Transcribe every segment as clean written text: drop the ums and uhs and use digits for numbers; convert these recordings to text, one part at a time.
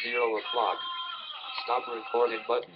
Zero o'clock. Stop recording button.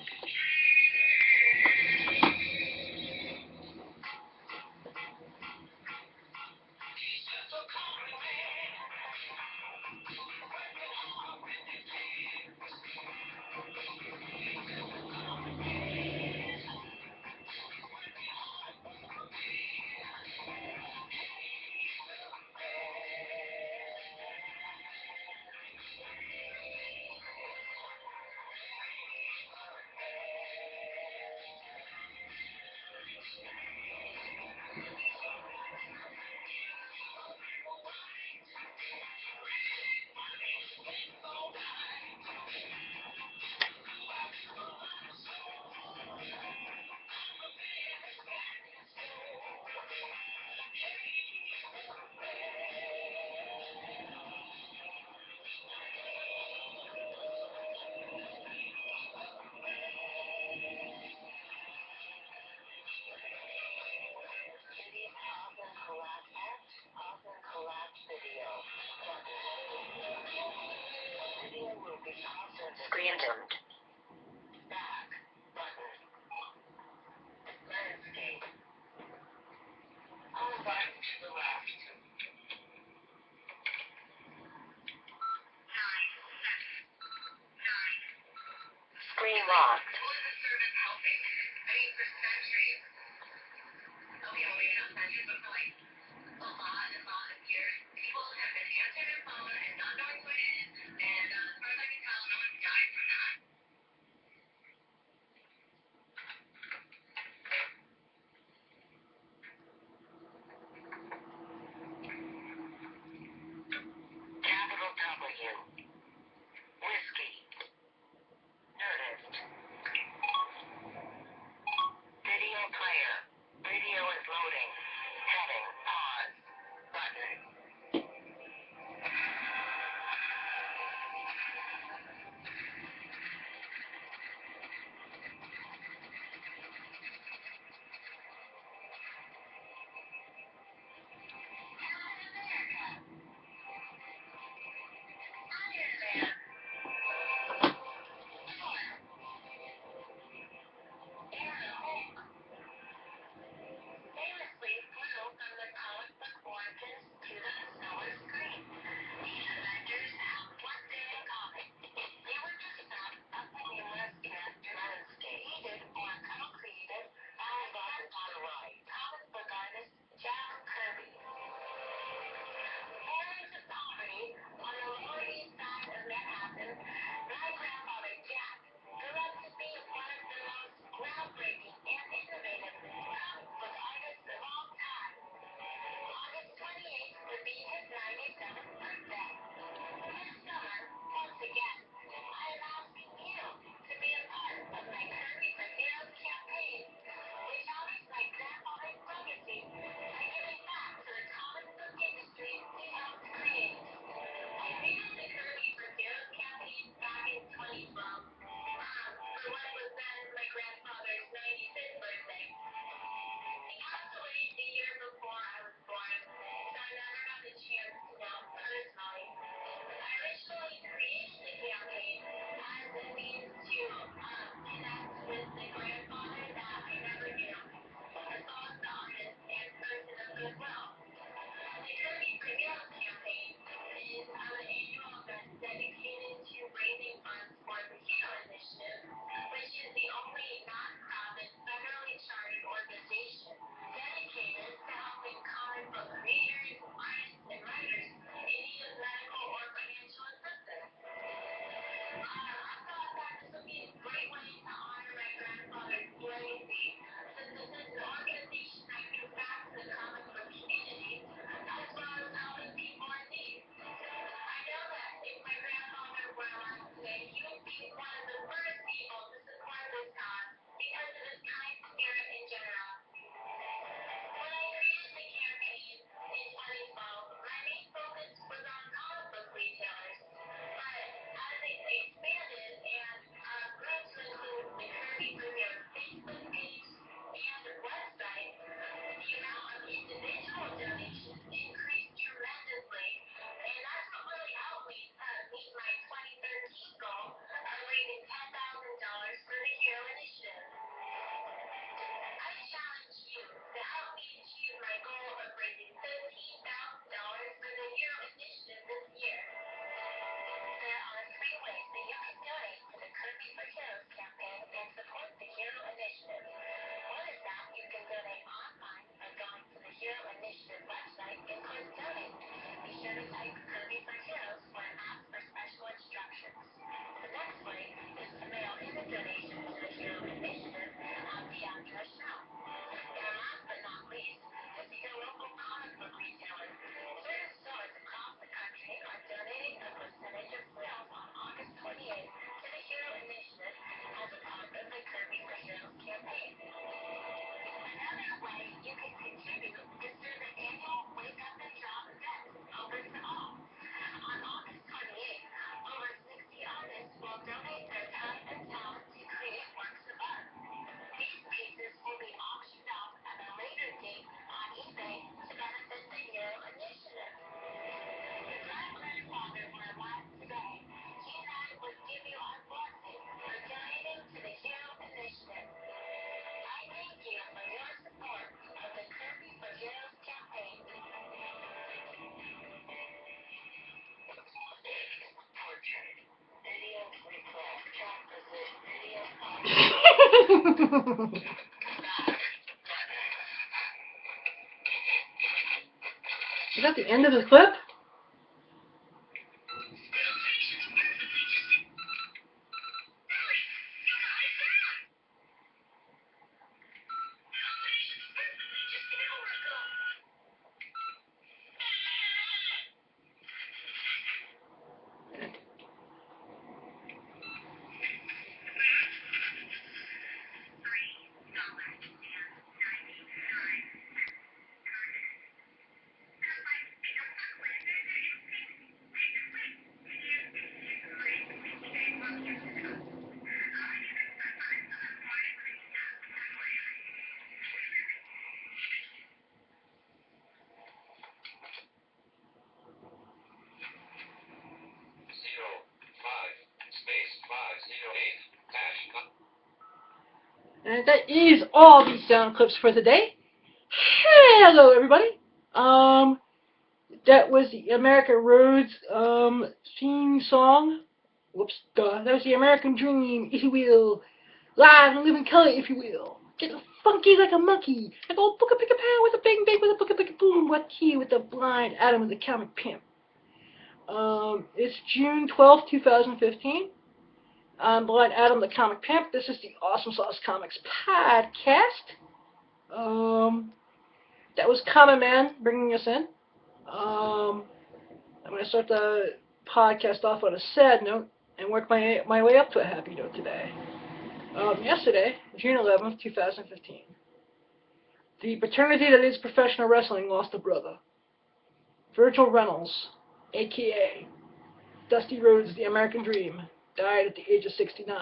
Screen dimmed. Back button. Landscape. All back to the left. Screen locked. Capital W. Whiskey. Nerdist. Video player. Video is loading. Heading. Pause. Button. Famously flew from the comic book origins to the silver screen. These Avengers have one thing in common. They were just not a numerous character landscape created or co-created by comic book artist Jack Kirby. Born into poverty on the Lower East Side of Manhattan, my grandfather Jack grew up to be one of the most groundbreaking and innovative comic book artists of all time. August 28th would be his 97th birthday. This summer, once again, I am asking you to be a part of my Kirby for Heroes campaign, which honors my grandfather's legacy by giving back to the comic book industry he helped create. I created the Kirby for Heroes campaign back in 2012, for what was then my grandfather's 95th birthday. He passed away the year before I was born, so I never got the chance to know him personally. I originally created the campaign as a means to connect with the grandfather that I never knew, as well as the artist and person of goodwill. The Kirby for Heroes campaign is an annual event dedicated to raising funds for the Hero Initiative, which is the only non-profit federally chartered organization dedicated to helping comic book creators, artists, and writers in need of medical or financial assistance. I thought that this would be a great way to honor my grandfather's legacy, since this is an organization that gives back to the comic book community, as well as helping people in need. I know that if my grandfather were alive today, he would be one of the first people to support this cause because of his kind spirit and generosity. When I created the campaign in 2012, my main focus was on comic book retailers, but as it expanded and grew to include the Kirby for Heroes Facebook page and website, the amount of individual donations increased tremendously, and that's what really helped me meet my 2013 goal Is that the end of the clip? And that is all the sound clips for today. Hello, everybody. That was the American Roads theme song. Whoops, duh. That was the American Dream, if you will. Live and live in color, if you will. Get funky like a monkey. I go booka picka pow with a bang bang with a booka picka boom. What key with the blind Adam with the comic pimp. It's June 12th, 2015. I'm Blind Adam, the comic pimp. This is the Awesome Sauce Comics podcast. That was Common Man bringing us in. I'm going to start the podcast off on a sad note and work my way up to a happy note today. Yesterday, June 11th, 2015, the fraternity that is professional wrestling lost a brother. Virgil Reynolds, a.k.a. Dusty Rhodes, the American Dream, died at the age of 69.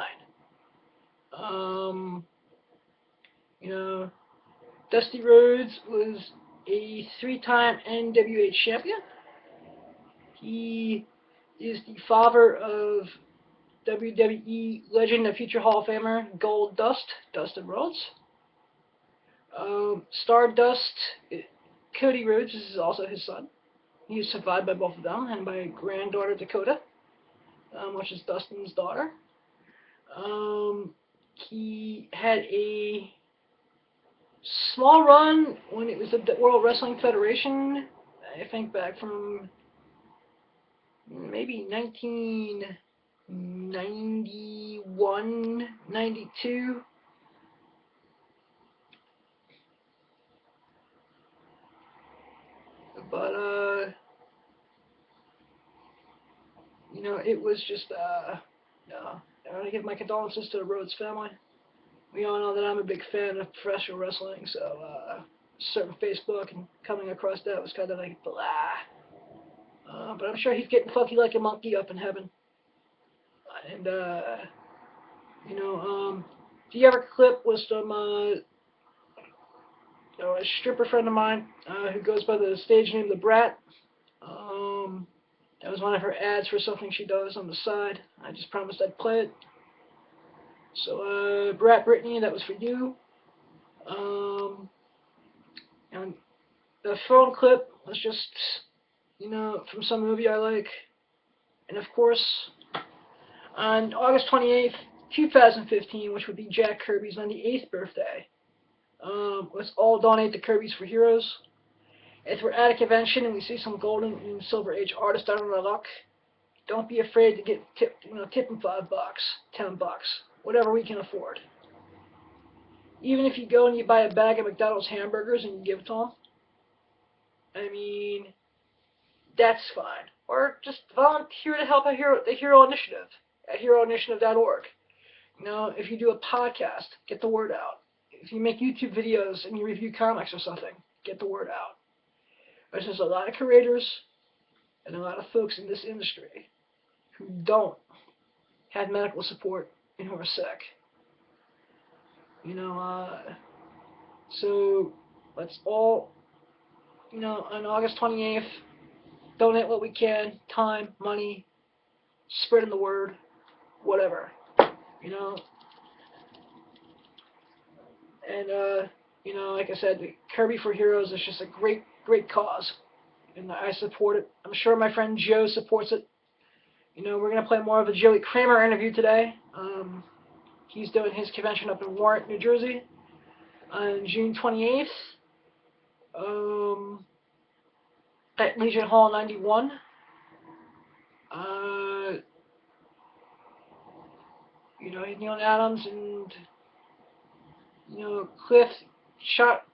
Dusty Rhodes was a 3-time NWA champion. He is the father of WWE legend and future Hall of Famer Gold Dust, Dustin Rhodes. Stardust, Cody Rhodes is also his son. He is survived by both of them and by granddaughter Dakota, which is Dustin's daughter. He had a small run when it was the World Wrestling Federation, I think back from maybe 1991, 92. But, it was just, I want to give my condolences to the Rhodes family. We all know that I'm a big fan of professional wrestling, so, certain Facebook and coming across that was kind of like, blah. But I'm sure he's getting funky like a monkey up in heaven. And, the other clip was from, a stripper friend of mine, who goes by the stage name The Brat. That was one of her ads for something she does on the side. I just promised I'd play it. So, Brat Brittany, that was for you. And the phone clip was just, from some movie I like. And of course, on August 28th, 2015, which would be Jack Kirby's 98th birthday, let's all donate to Kirby's for Heroes. If we're at a convention and we see some golden and silver age artists down on their luck, don't be afraid to get tip them $5, $10, whatever we can afford. Even if you go and you buy a bag of McDonald's hamburgers and you give it to them, I mean, that's fine. Or just volunteer to help the Hero Initiative at heroinitiative.org. If you do a podcast, get the word out. If you make YouTube videos and you review comics or something, get the word out. There's just a lot of creators and a lot of folks in this industry who don't have medical support and who are sick. So let's all, on August 28th, donate what we can, time, money, spreading the word, whatever, And, like I said, Kirby for Heroes is just a great, great cause, and I support it. I'm sure my friend Joe supports it. We're going to play more of a Joey Cramer interview today. He's doing his convention up in Warren, New Jersey on June 28th at Legion Hall 91. You know, Neil Adams and, you know, Cliff shot.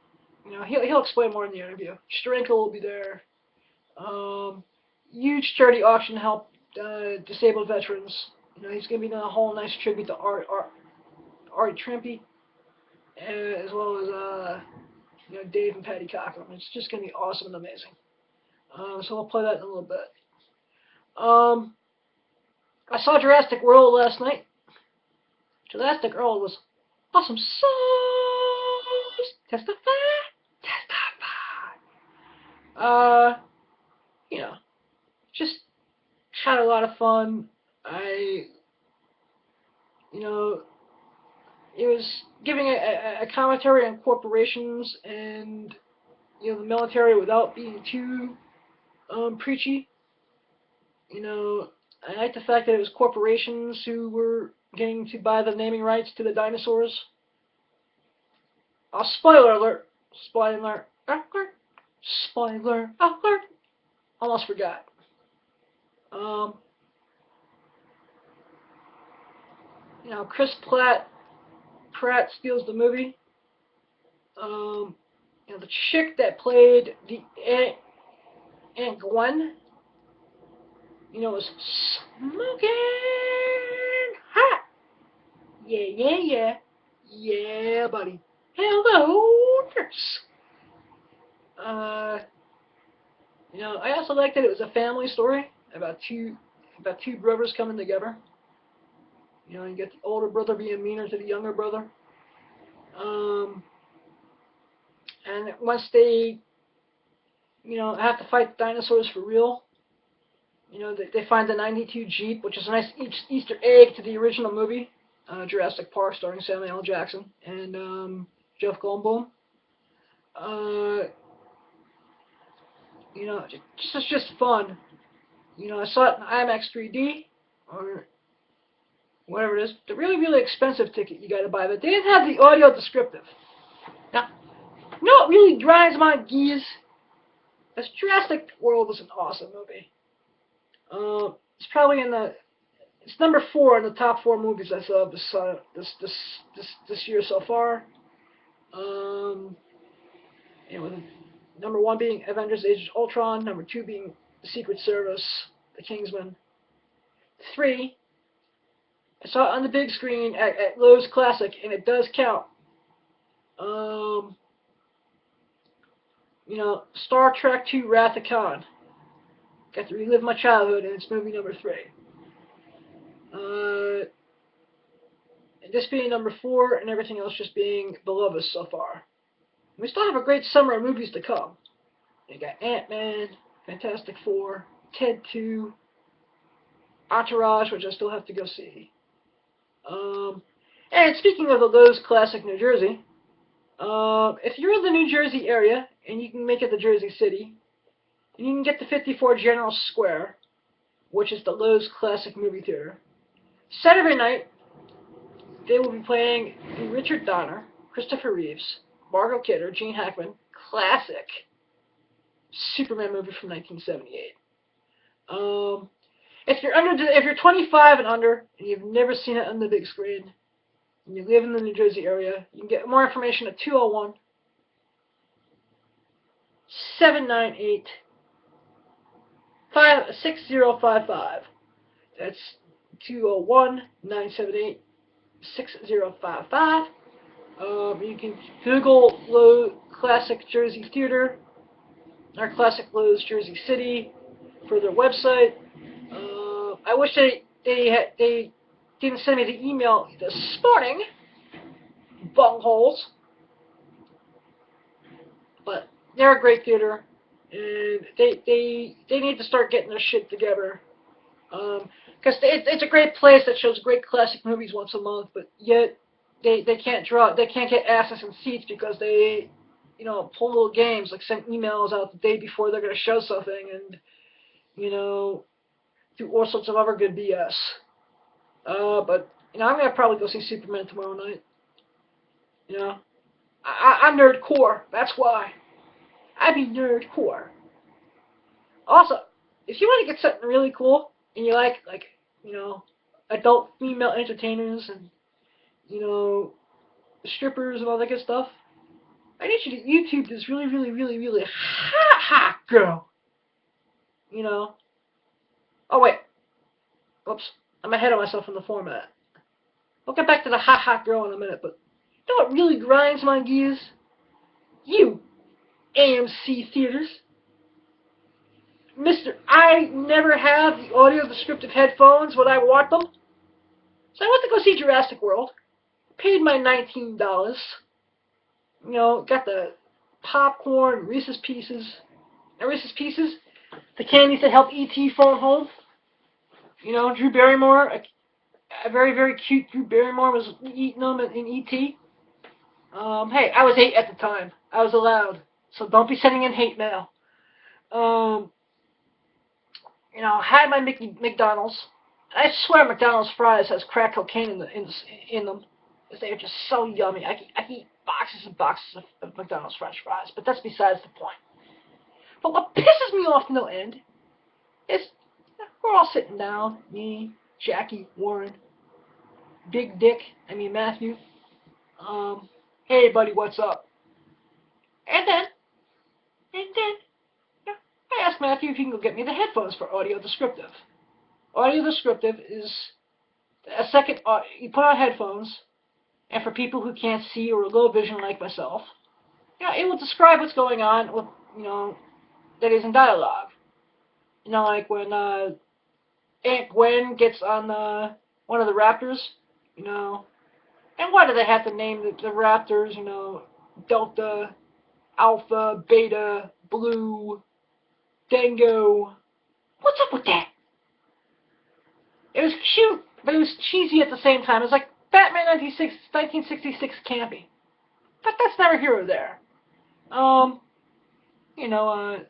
You know, he'll explain more in the interview. Steranko will be there. Huge charity auction to help disabled veterans. You know, he's going to be doing a whole nice tribute to Art Trampy, as well as you know, Dave and Patty Cochran. It's just going to be awesome and amazing. So we'll play that in a little bit. I saw Jurassic World last night. Jurassic World was awesome sauce. Testify. You know, just had a lot of fun. You know, it was giving a commentary on corporations and, you know, the military without being too preachy. You know, I like the fact that it was corporations who were getting to buy the naming rights to the dinosaurs. Spoiler alert! Spoiler alert! Spoiler alert! Almost forgot. You know, Chris Pratt steals the movie. You know, the chick that played the Aunt Gwen, you know, was smoking hot. Yeah, buddy. Hello, nurse. You know, I also liked that it was a family story about two brothers coming together. You know, you get the older brother being meaner to the younger brother. And once they, you know, have to fight dinosaurs for real, you know, they find the 92 Jeep, which is a nice Easter egg to the original movie, Jurassic Park, starring Samuel L. Jackson and Jeff Goldblum. You know, it's just fun. You know, I saw it in IMAX 3D, or whatever it is. The really, really expensive ticket you gotta buy, but they didn't have the audio descriptive. Now, you know what really grinds my gears? This Jurassic World was an awesome movie. It's probably it's number 4 in the top 4 movies I saw this year so far. And with number 1 being Avengers: Age of Ultron, number 2 being The Secret Service, The Kingsman. 3, I saw it on the big screen at Lowe's Classic, and it does count. You know, Star Trek II: Wrath of Khan. Got to relive my childhood, and it's movie number 3. And this being number 4, and everything else just being belivers so far. We still have a great summer of movies to come. You got Ant-Man, Fantastic Four, Ted 2, Entourage, which I still have to go see. And speaking of the Lowe's Classic New Jersey, if you're in the New Jersey area, and you can make it to Jersey City, and you can get to 54 General Square, which is the Lowe's Classic Movie Theater, Saturday night, they will be playing the Richard Donner, Christopher Reeves, Margot Kidder, Gene Hackman classic Superman movie from 1978. If you're 25 and under, and you've never seen it on the big screen, and you live in the New Jersey area, you can get more information at 201-798-6055. That's 201-978-6055. You can Google Lowe's Classic Jersey Theater, or Classic Lowe's Jersey City, for their website. I wish they didn't send me the email this morning, bungholes. But they're a great theater, and they need to start getting their shit together. Because it's a great place that shows great classic movies once a month, but yet they can't get access and seats because they, you know, pull little games, like send emails out the day before they're going to show something, and, you know, do all sorts of other good BS. But You know, I'm gonna probably go see Superman tomorrow night. You know, I'm nerdcore. That's why. I be nerdcore. Also, if you want to get something really cool and you like you know, adult female entertainers and you know, strippers and all that good stuff, I need you to YouTube this really, really, really, really hot girl. You know. Oh wait. Oops. I'm ahead of myself in the format. We'll get back to the hot girl in a minute, but you know what really grinds my gears? You, AMC Theaters. Mister, I never have the audio descriptive headphones when I want them. So I went to go see Jurassic World. Paid my $19. You know, got the popcorn, Reese's Pieces. And Reese's Pieces, the candies that help E.T. phone home. You know, Drew Barrymore, a very, very cute Drew Barrymore was eating them in E.T. Hey, I was 8 at the time. I was allowed. So don't be sending in hate mail. You know, had my McDonald's. I swear McDonald's fries has crack cocaine in them. Because they are just so yummy. I can eat boxes and boxes of McDonald's French fries. But that's besides the point. But what pisses me off to no end is we're all sitting down. Me, Jackie, Warren, Big Dick, Matthew. Hey buddy, what's up? And then, I asked Matthew if he can go get me the headphones for audio descriptive. Audio descriptive is a second, you put on headphones, and for people who can't see or low vision like myself, you know, it will describe what's going on with, you know, that isn't dialogue. You know, like when Aunt Gwen gets on one of the raptors, you know, and why do they have to name the raptors, you know, Delta, Alpha, Beta, Blue, Dango? What's up with that? It was cute, but it was cheesy at the same time. It was like Batman 1966 campy. But that's never here or there. You know,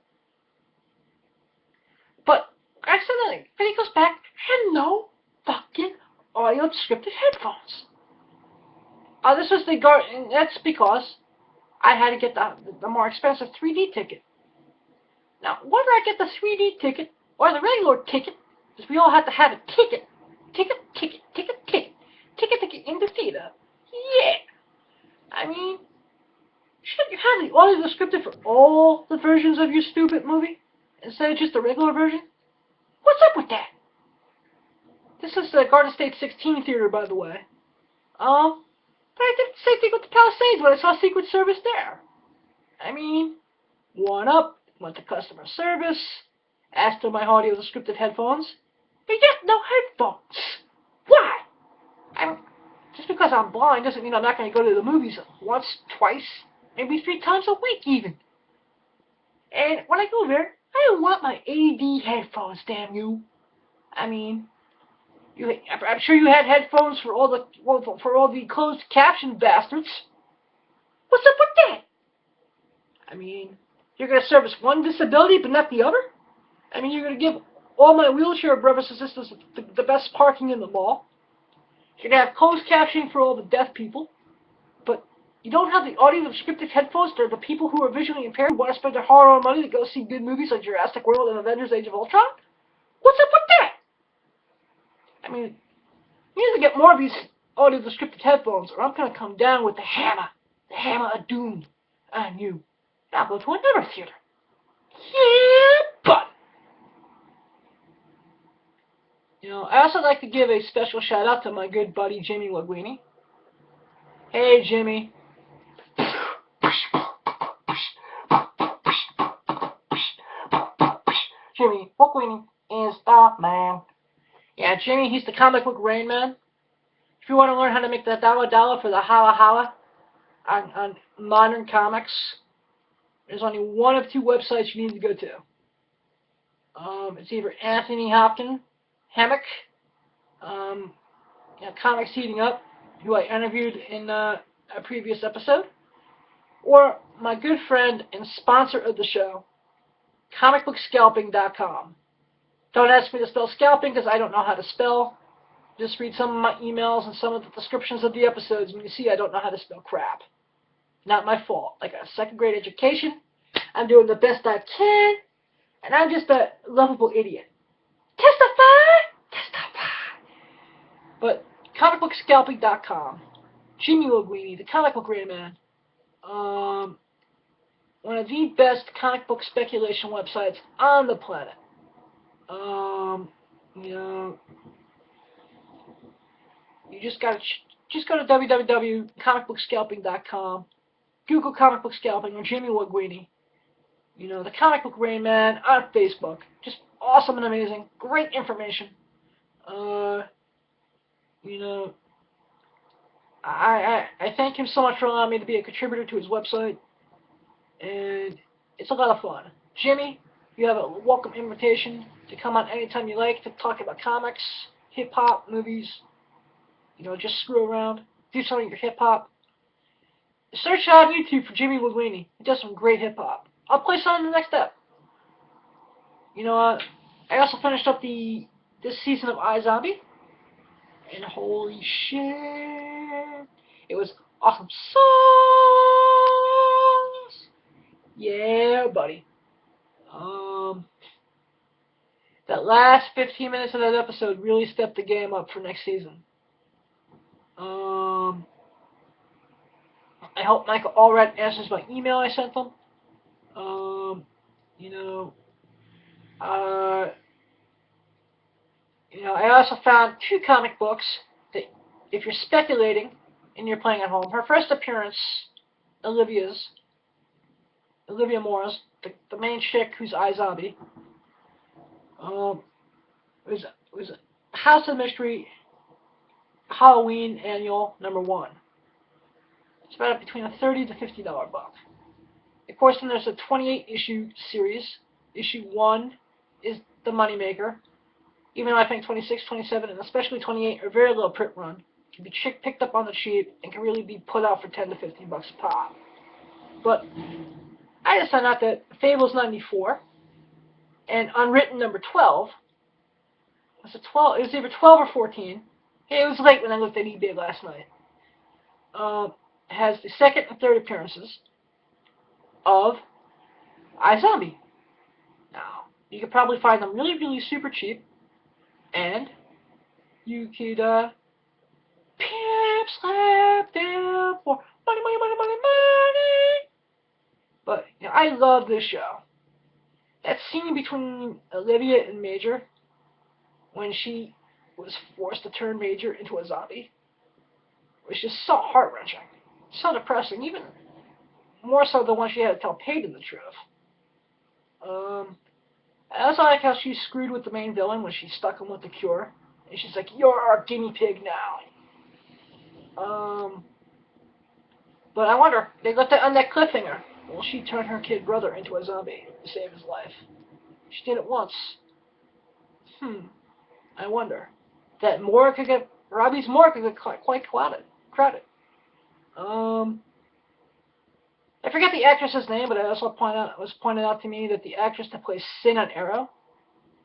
but I said that, and he goes back, and no fucking audio descriptive headphones. This was and that's because I had to get the more expensive 3D ticket. Now, whether I get the 3D ticket or the regular ticket, because we all have to have a ticket to get in the theater. Yeah. I mean, shouldn't you have the audio descriptive for all the versions of your stupid movie instead of just the regular version? What's up with that? This is the Garden State 16 theater, by the way. But I did the same thing with the Palisades when I saw Secret Service there. I mean, one up, went to customer service, asked for my audio descriptive headphones. They get no headphones. Why? Just because I'm blind doesn't mean I'm not going to go to the movies once, twice, maybe 3 times a week even. And when I go there, I don't want my AD headphones, damn you. I mean, I'm sure you had headphones for all the closed caption bastards. What's up with that? I mean, you're going to service one disability but not the other? I mean, you're going to give all my wheelchair brothers and sisters the best parking in the mall. You're going to have closed captioning for all the deaf people. But you don't have the audio descriptive headphones for the people who are visually impaired who want to spend their hard-earned money to go see good movies like Jurassic World and Avengers Age of Ultron? What's up with that? I mean, you need to get more of these audio descriptive headphones or I'm going to come down with the hammer of doom on you. And I'll go to another theater. Yeah, but you know, I also like to give a special shout out to my good buddy Jimmy Linguini. Hey Jimmy. Jimmy Linguini is the man. Yeah, Jimmy, he's the comic book Rain Man. If you want to learn how to make the dollar for the holla on modern comics, there's only one of 2 websites you need to go to. It's either Anthony Hopkins, Hammock, Comics Heating Up, who I interviewed in a previous episode, or my good friend and sponsor of the show, comicbookscalping.com. Don't ask me to spell scalping because I don't know how to spell. just read some of my emails and some of the descriptions of the episodes, and you see I don't know how to spell crap. Not my fault. I got a second grade education. I'm doing the best I can, and I'm just a lovable idiot. Testify! Testify! But comicbookscalping.com, Jimmy Linguini, the comic book Rain Man, one of the best comic book speculation websites on the planet. You know, you just go to www.comicbookscalping.com, Google comic book scalping or Jimmy Linguini. You know, the comic book Rain Man on Facebook. Just awesome and amazing. Great information. You know, I thank him so much for allowing me to be a contributor to his website. And it's a lot of fun. Jimmy, you have a welcome invitation to come on anytime you like to talk about comics, hip-hop, movies. You know, just screw around. Do some of your hip-hop. Search on YouTube for Jimmy Linguini. He does some great hip-hop. I'll play some in the next step. You know, I also finished up this season of iZombie. And holy shit, it was awesome sauce. Yeah, buddy. That last 15 minutes of that episode really stepped the game up for next season. I hope Michael Allred answers my email I sent him. You know, I also found 2 comic books that, if you're speculating and you're playing at home, her first appearance, Olivia Moore's, the main chick who's iZombie, was House of Mystery Halloween Annual #1. It's about between a $30 to $50 book. Of course, then there's a 28-issue series. Issue 1 is the moneymaker. Even though I think 26, 27, and especially 28 are very low print run, can be picked up on the cheap and can really be put out for 10 to 15 bucks a pop. But I just found out that Fables 94 and Unwritten #12 was it 12? It was either 12 or 14. It was late when I looked at eBay last night. Has the second and third appearances of iZombie. Now, you could probably find them really, really super cheap, and you could pimp slap them for money, money, money, money, money. But you know, I love this show. That scene between Olivia and Major, when she was forced to turn Major into a zombie, was just so heart-wrenching, so depressing, even more so than when she had to tell Peyton the truth. I also like how she screwed with the main villain when she stuck him with the cure, and she's like, "You're our guinea pig now." But I wonder, they left that on that cliffhanger. Will she turn her kid brother into a zombie to save his life? She did it once. I wonder. That morgue could get, Robbie's morgue could get quite crowded. I forget the actress's name, but it was pointed out to me that the actress that plays Sin on Arrow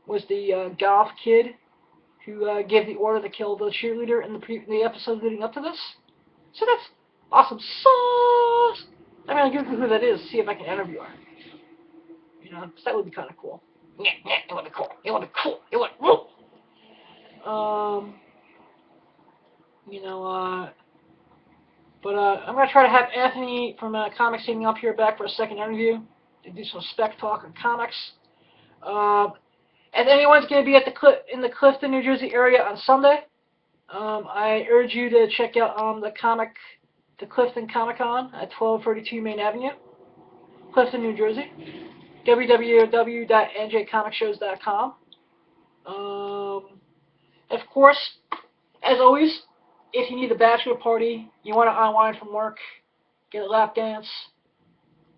was the goth kid who gave the order to kill the cheerleader in the episode leading up to this. So that's awesome sauce. I'm gonna Google who that is, see if I can interview her. You know, 'cause that would be kind of cool. Yeah, it would be cool. It would be cool. It would. Woo! You know, but I'm gonna try to have Anthony from Comics Eating Up here back for a second interview to do some spec talk on comics. And anyone's gonna be at in the Clifton, New Jersey area on Sunday, I urge you to check out the Clifton Comic Con at 1232 Main Avenue, Clifton, New Jersey. www.njcomicshows.com. Of course, as always, if you need a bachelor party, you want to unwind from work, get a lap dance.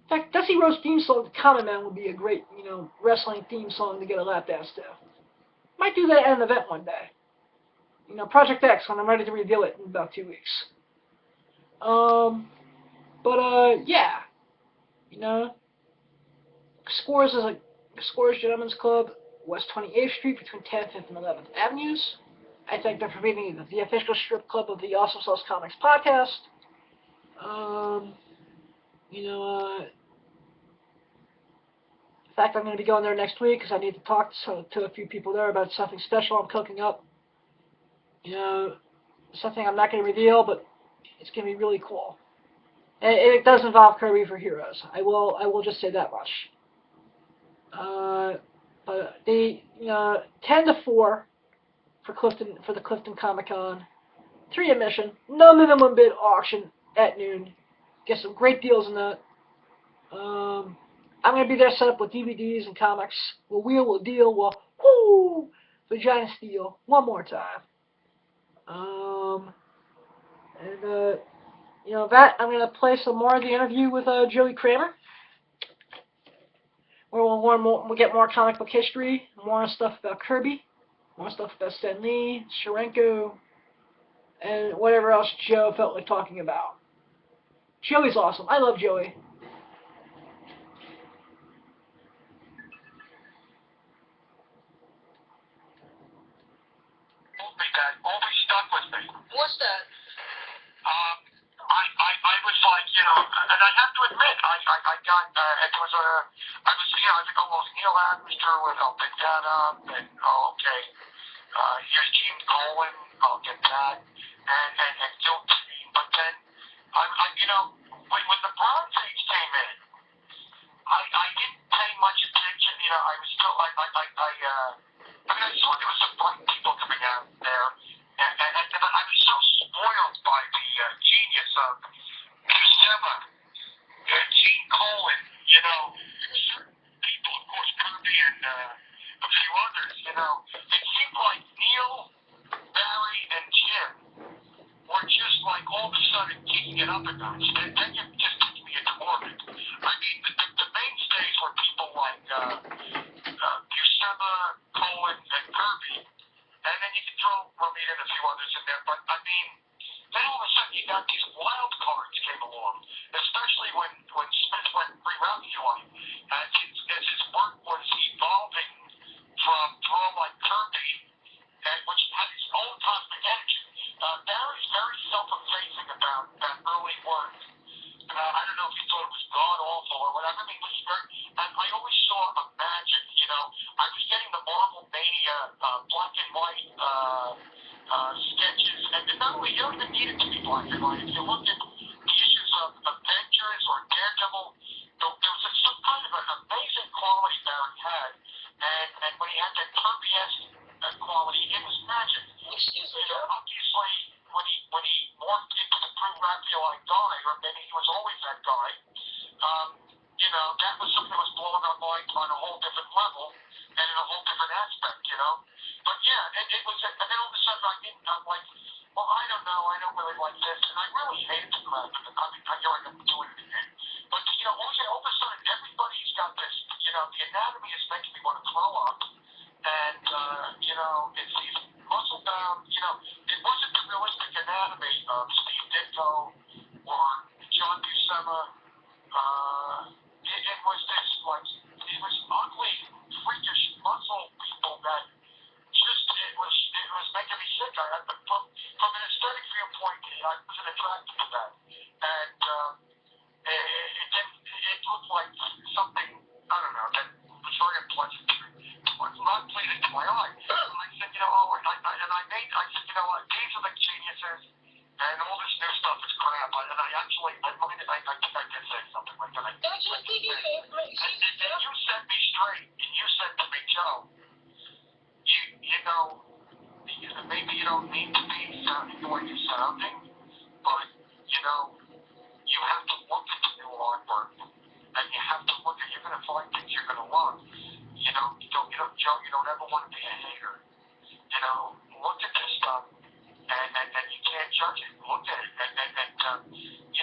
In fact, Dusty Rhodes' theme song, The Common Man, would be a great, wrestling theme song to get a lap dance to. Might do that at an event one day. Project X, when I'm ready to reveal it in about 2 weeks. Yeah. Scores Gentlemen's Club, West 28th Street, between 10th and 11th Avenues. I thank them for being the official strip club of the Awesome Sauce Comics podcast. You know, in fact, I'm going to be going there next week because I need to talk to a few people there about something special I'm cooking up. You know, something I'm not going to reveal, but it's going to be really cool. And it does involve Kirby for Heroes. I will just say that much. But the 10 to 4 for the Clifton Comic Con, 3 admission, no minimum bid auction at noon. Get some great deals in that. I'm gonna be there set up with DVDs and comics. We'll wheel, we'll deal, we'll vagina steel one more time. That I'm gonna play some more of the interview with Joey Cramer, where we'll learn more, we'll get more comic book history, more stuff about Kirby, more stuff about Stan Lee, Sharenko, and whatever else Joe felt like talking about. Joey's awesome. I love Joey. That always stuck with me. What's that? I was like, and I have to admit, I got, it was I was, I think, oh, well, Neil Admister would help pick that up, and, okay, here's Gene Colan, I'll get that, and Gildersleeve, but then, when the Bronze Age came in, I didn't pay much attention, I was still, I saw there was some bright people coming out there, and I was so spoiled by the genius of Buscema, Gene Colan, certain people, of course, Kirby and a few others, it seemed like Neil, Barry, and Jim were just like all of a sudden kicking it up a notch. Then you just took me into orbit. I mean, the mainstays were people like Buscema, Colan, and Kirby, and then you can throw Romita and a few others in there, but I mean, then all of a sudden you got these wild cards came along, especially when Smith went rerouting on him, as his work was evolving from draw like Kirby, which had its own cosmic energy. Barry's very self-effacing about that early work. I don't know if he thought it was god-awful or whatever. I mean, it was very, and I always saw a magic, I was getting the Marvel Mania black and white sketches, and not only, you don't even need it to be black and white. If you look at the issues of Avengers or Daredevil, there was some kind of an amazing quality Barry had, and when he had that Kirby-esque quality, it was magic. Excuse me, Joe? Obviously, when he morphed into the Prue Raphaelite guy, or maybe he was always that guy, that was something that was blowing our mind on a whole different level and in a whole different aspect, But yeah, it was, and then all of a sudden I'm like, well, I don't know, I don't really like this, and I really hated the crap. I mean, I I'm doing it again. But, all of a sudden everybody's got this, the anatomy is making me want to throw up, and, it's these muscle bound, it wasn't the realistic anatomy of Steve Ditko or John Buscema. It was this, it was ugly, freakish muscle people that it was making me sick. From an aesthetic viewpoint, I wasn't attracted to that. And it looked like something, I don't know, that was very unpleasant to me. It was not pleasing to my eye. I said, I said, these are the geniuses, and all this new stuff is crap. I think I did say something like that. Don't you think it's information? And you set me straight, and you said to me, Joe, maybe you don't need to be sounding the way you're sounding, but, you have to look at the new artwork, and you have to look at, you're going to find things you're going to love. Joe, you don't ever want to be a hater. Look at this stuff, and you can't judge it. Look at it,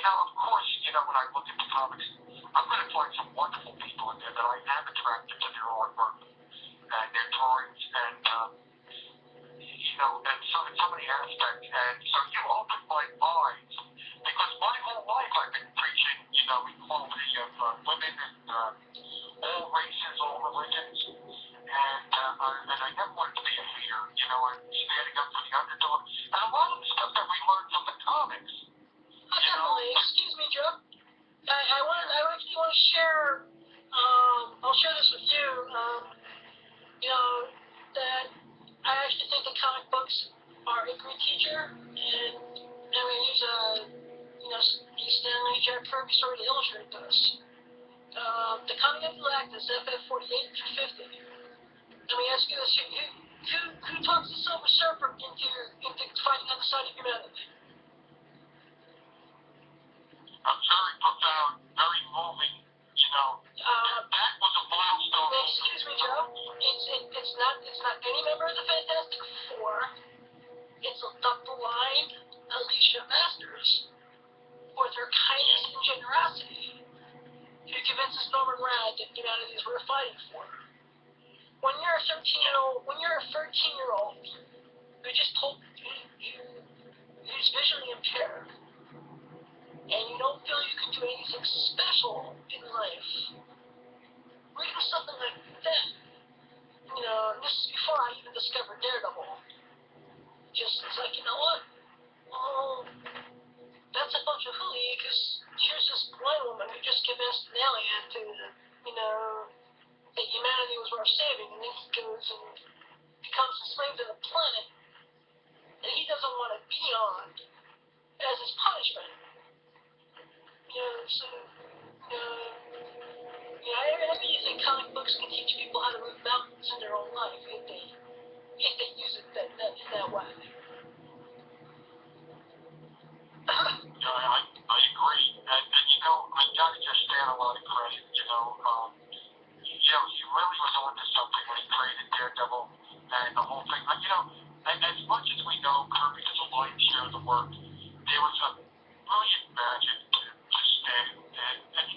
of course, when I look at the comics, I'm going to find some wonderful people in there that I am attracted to their artwork and their drawings, and so in so many aspects, and so you opened my eyes, because my whole life I've been preaching, equality of women and all races, all religions, and I never wanted to be a hater, I'm standing up for the degree teacher, and I'm going to use the Stanley Jack Kirby story to illustrate this. The coming of Galactus, FF48 through 50. Let me ask you this: who talks the Silver Surfer into fighting on the side of humanity? Very profound, very moving. That was a milestone. Excuse me, Joe. It's not any member of the Fantastic Four. It's the blind Alicia Masters, with her kindness and generosity, who convinces Norman Rad that humanity is worth fighting for. When you're a 13-year-old who just who's visually impaired, and you don't feel you can do anything special in life, reading something like that, this is before I even discovered Daredevil, just it's like, you know what? Oh, that's a bunch of hooey, because here's this blind woman who just convinced an alien that humanity was worth saving, and then he goes and becomes a slave to the planet that he doesn't want to be on as his punishment. I really think comic books can teach people how to move mountains in their own life if they use it in that way. I agree. And I gotta give Stan a lot of credit, he really was onto something when he created Daredevil and the whole thing. And as much as we know Kirby does a lion's share of the work, there was a brilliant magic to Stan. And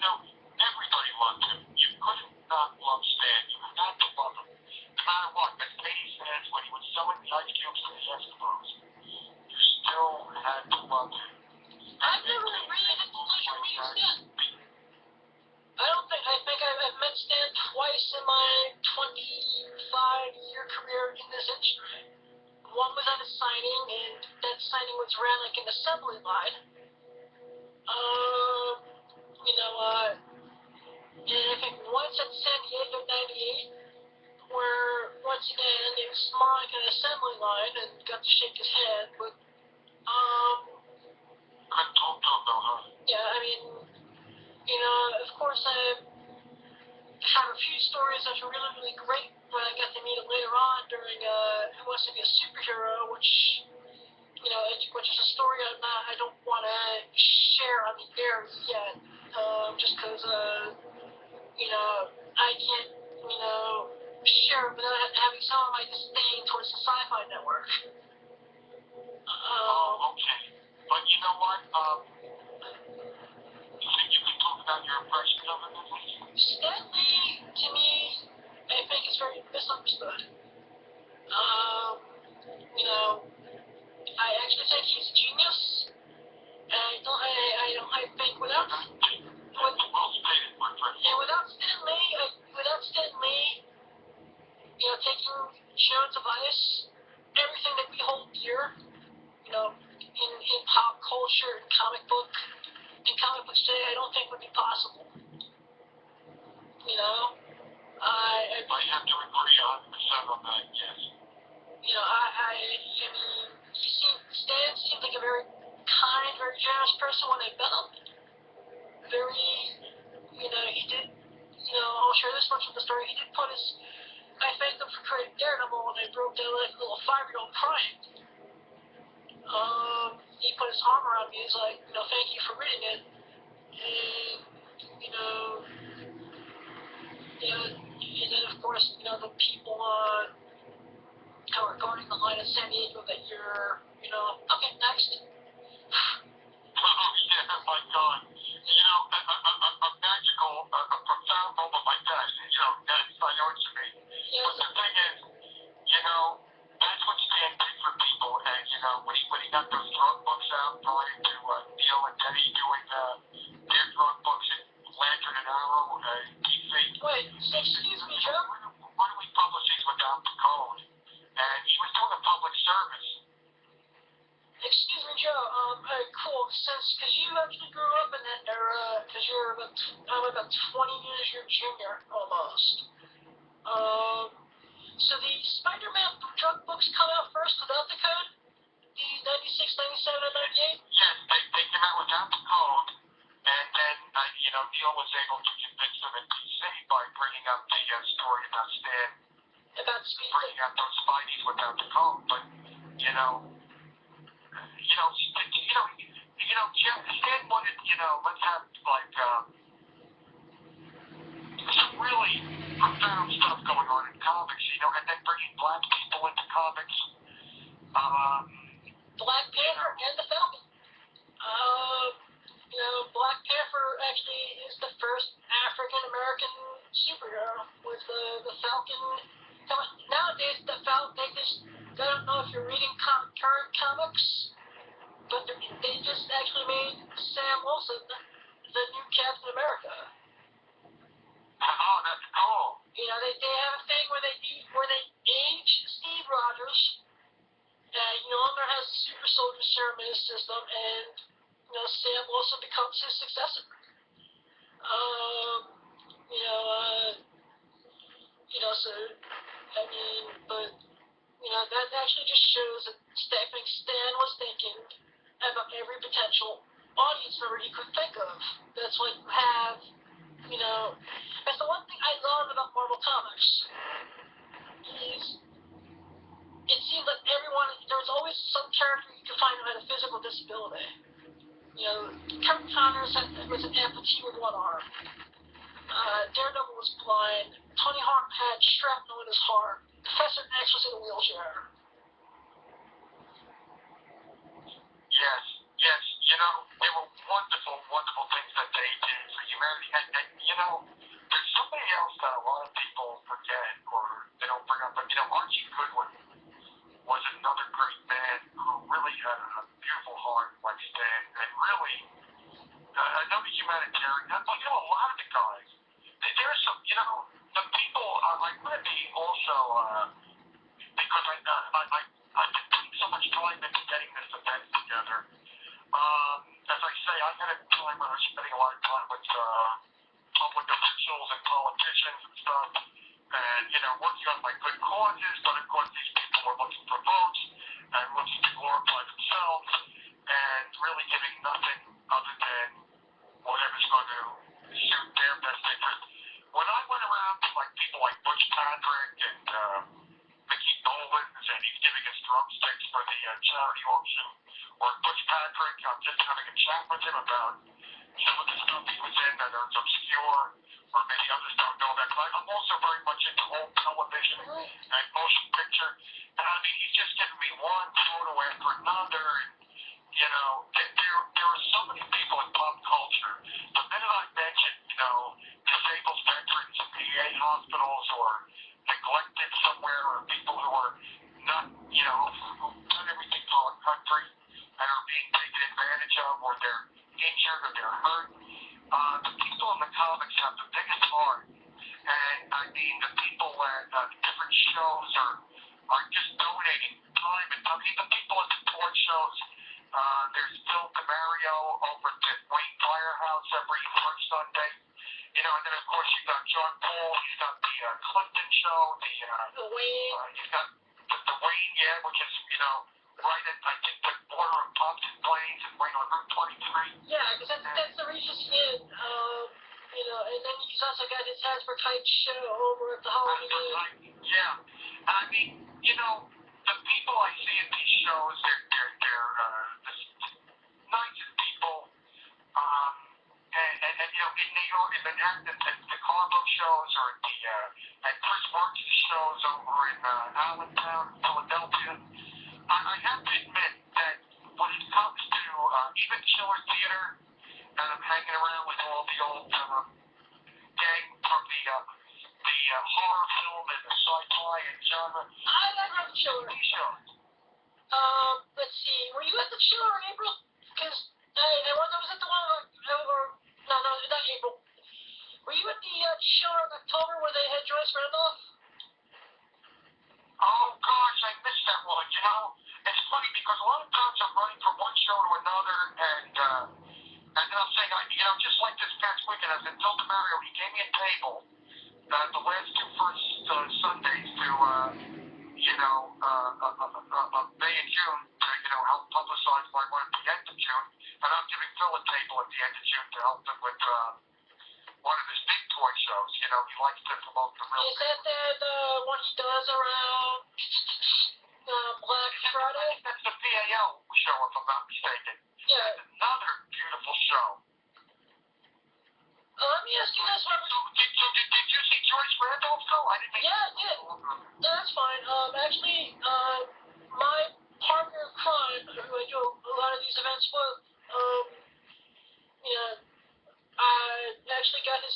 everybody loved him. You couldn't not love Stan. You had to love him. No matter what. As Katie says, when he was selling the ice cubes to the Eskimos, you still had to love him. I've never really had the pleasure of meeting Stan. I think I've met Stan twice in my 25-year career in this industry. One was at a signing, and that signing was around like an assembly line. And I think once at San Diego '98, where once again it was more like an assembly line, and got to shake his hand, but couldn't talk to him though, huh? Yeah, of course I have a few stories that are really, really great, but I got to meet him later on during Who Wants to Be a Superhero, which is a story I don't want to share on the air yet, just because, I can't, share it without having some of my disdain towards the Sci-Fi Network. Okay. But you know what? You think you can talk about your impression of him? Stan Lee, to me, I think is very misunderstood. I actually think he's a genius, and I think without Stan Lee, taking Shoout's advice, everything that we hold dear, in pop culture and comic books today, I don't think would be possible. I have to agree 100% on that, yes. Stan seemed like a very kind, very generous person when I met him. He did, I'll share this much of the story. He did put I thanked him for creating Daredevil, and I broke down like a little 5-year-old crying. He put his arm around me. He's like, thank you for reading it. And then of course, the people who are guarding the line in San Diego that you're, okay, next. Oh, yeah, my God. A magical, a profound moment like that, that's, I know what you mean. Yes. But the thing is, that's what Stan did for people, and, when he got those drug books out prior to Neil and Teddy doing their drug books in Lantern and Arrow, Deep Fate. Wait, excuse me, Joe? Why don't we publish these without the code? And he was doing a public service. Excuse me, Joe. Cool. Because you actually grew up in that era, because I'm about 20 years your junior, almost. So the Spider-Man drug books come out first without the code? The let's have, like, some really profound stuff going on in comics, and then bringing black people into comics. Black Panther and the Falcon. Black Panther actually is the first African American superhero with the Falcon. Nowadays, the Falcon, I don't know if you're reading current comics, but they just actually made Sam Wilson the new Captain America. Oh, that's cool. They have a thing where they age Steve Rogers. He no longer has the super soldier serum in his system, and Sam Wilson becomes his successor. That actually just shows that Stan was thinking about every potential audience member he could think of. That's what you have, that's the one thing I love about Marvel Comics, is it seems like there's always some character you can find who had a physical disability. Kurt Connors was an amputee with one arm. Daredevil was blind. Tony Hawk had shrapnel in his heart. Professor X was in a wheelchair. Yes. They were wonderful, wonderful things that they did for humanity. And there's somebody else that a lot of people forget or they don't bring up. But, Archie Goodwin was another great man who really had a beautiful heart like Stan. And really, another humanitarian. A lot of the guys. There's some, the people, I want to be also, because I've been putting so much time into getting this event together. As I say, I had a time when I was spending a lot of time with public officials and politicians and stuff, and working on my good causes. But of course, these people were looking for votes and looking to glorify themselves, and really giving nothing other than whatever's going to suit their best interest. When I went around to people like Butch Patrick and Mickey Nolan's, and he's giving us drumsticks for the charity auction, or Butch Patrick, I'm just having a chat with him about some of the stuff he was in that is obscure, or maybe others don't know that. But I'm also very much into home television and motion picture, and he's just giving me one photo after another. There are so many people in pop culture. The minute I mention, disabled veterans in VA hospitals or neglected somewhere, or people who are not, who've done everything for our country and are being taken advantage of, or they're injured or they're hurt, the people in the comics have the biggest heart. And the people at different shows are just donating time and time. Even people at support shows. There's Phil DeMario over at the Wayne Firehouse every first Sunday. And then of course you've got John Paul, he's got the Clinton show, the Wayne. You've got the Wayne, which is, right at, I think, the border of Thompson Plains and right on Route 23. Yeah, because that's the Regis Inn, and then he's also got his Hasbro-type show over at the Holiday Inn. Yeah. The people I see at these shows, they're the nicest people. And in New York, in Manhattan, at the Carlo shows, or at Chris Works' shows over in Allentown, Philadelphia, I have to admit that when it comes to even Chiller Theater, and I'm hanging around with all the old gang from the horror film and the sci-fi and genre. I never had the Chiller. Let's see. Were you at the Chiller in April? Because was it the one no, not April. Were you at the Chiller in October where they had Joyce Randolph? Oh gosh, I missed that one. It's funny because a lot of times I'm running from one show to another, and then I'm saying, just like this past weekend, I said, Phil DeMario, he gave me a table the last two first Sundays to, May and June to, help publicize what I wanted at the end of June, and I'm giving Phil a table at the end of June to help him with one of his big toy shows. He likes to promote the real. Is that the one he does around Black Friday? That's the PAL show, if I'm not mistaken. Yeah. That's another beautiful show. me ask you this, Robert. So did you see Joyce Randolph go? I didn't. Yeah, I did. That's fine. Actually, my partner in crime, who I do a lot of these events with, yeah, I actually got a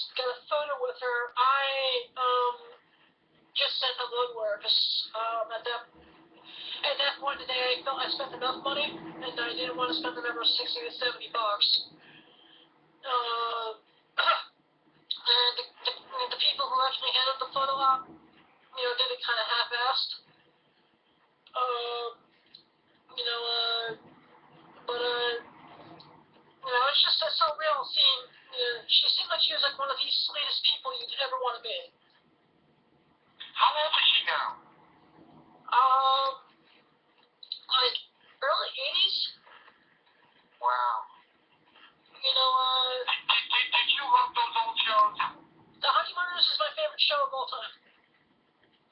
photo with her. I just sent the load where, because at that point in the day, I felt I spent enough money, and I didn't want to spend another $60 to $70. And the people who actually handled the photo op, did it kind of half-assed. It's just so real seeing. She seemed like she was like one of the sweetest people you'd ever want to meet. How old is she now? Like early 80s. Wow. Did you love those old shows? The Honeymooners is my favorite show of all time.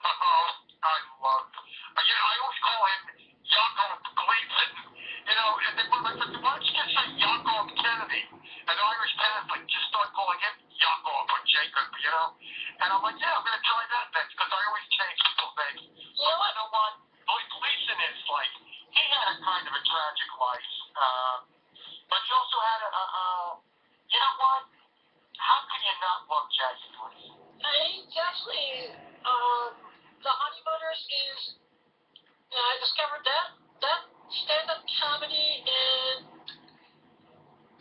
Oh, I love. I always call him Yakov Gleason. And then when I said, why don't you just say Yakov Kennedy? An Irish Catholic, just start calling him Yakov or Jacob, And I'm like, yeah, I'm going to try that next, because I always change people's names. You know what? You know what? Gleason is like, he had a kind of a tragic life. But he also had you know what? How can you not love Jackie Gleason? It's actually, The Honeymooners is, I discovered that stand-up comedy, and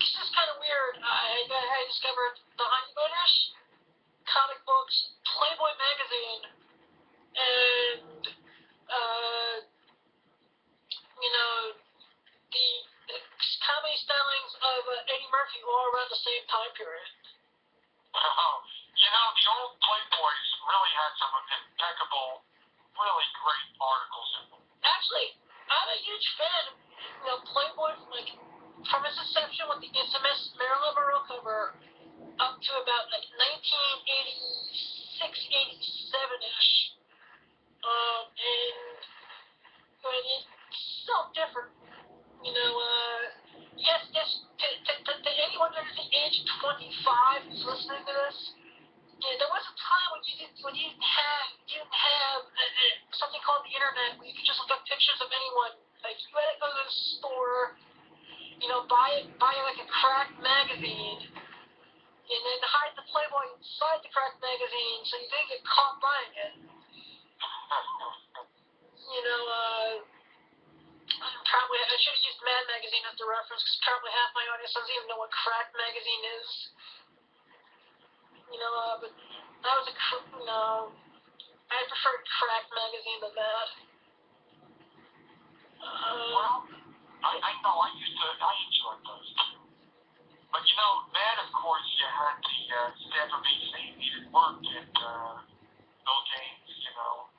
this is kind of weird. I discovered The Honeymooners, comic books, Playboy magazine, and, the comedy stylings of Eddie Murphy all around the same time period. The old Playboys really had some impeccable, really great articles in them. Actually, I'm a huge fan of Playboy, from its inception with the infamous Marilyn Monroe cover up to about 1986, 87-ish. And it's so different. Yes, to anyone under the age of 25 who's listening to this, there was a time when you didn't have something called the internet where you could just look up pictures of anyone. Like, you had to go to the store, buy like a cracked magazine, and then hide the Playboy inside the cracked magazine so you didn't get caught buying it. Probably I should have used Mad Magazine as the reference, because probably half my audience doesn't even know what cracked magazine is. But that was I preferred cracked magazine than that. Well, I know, I enjoyed those too. But then of course you had the staff of BC needed work, and Bill Gaines,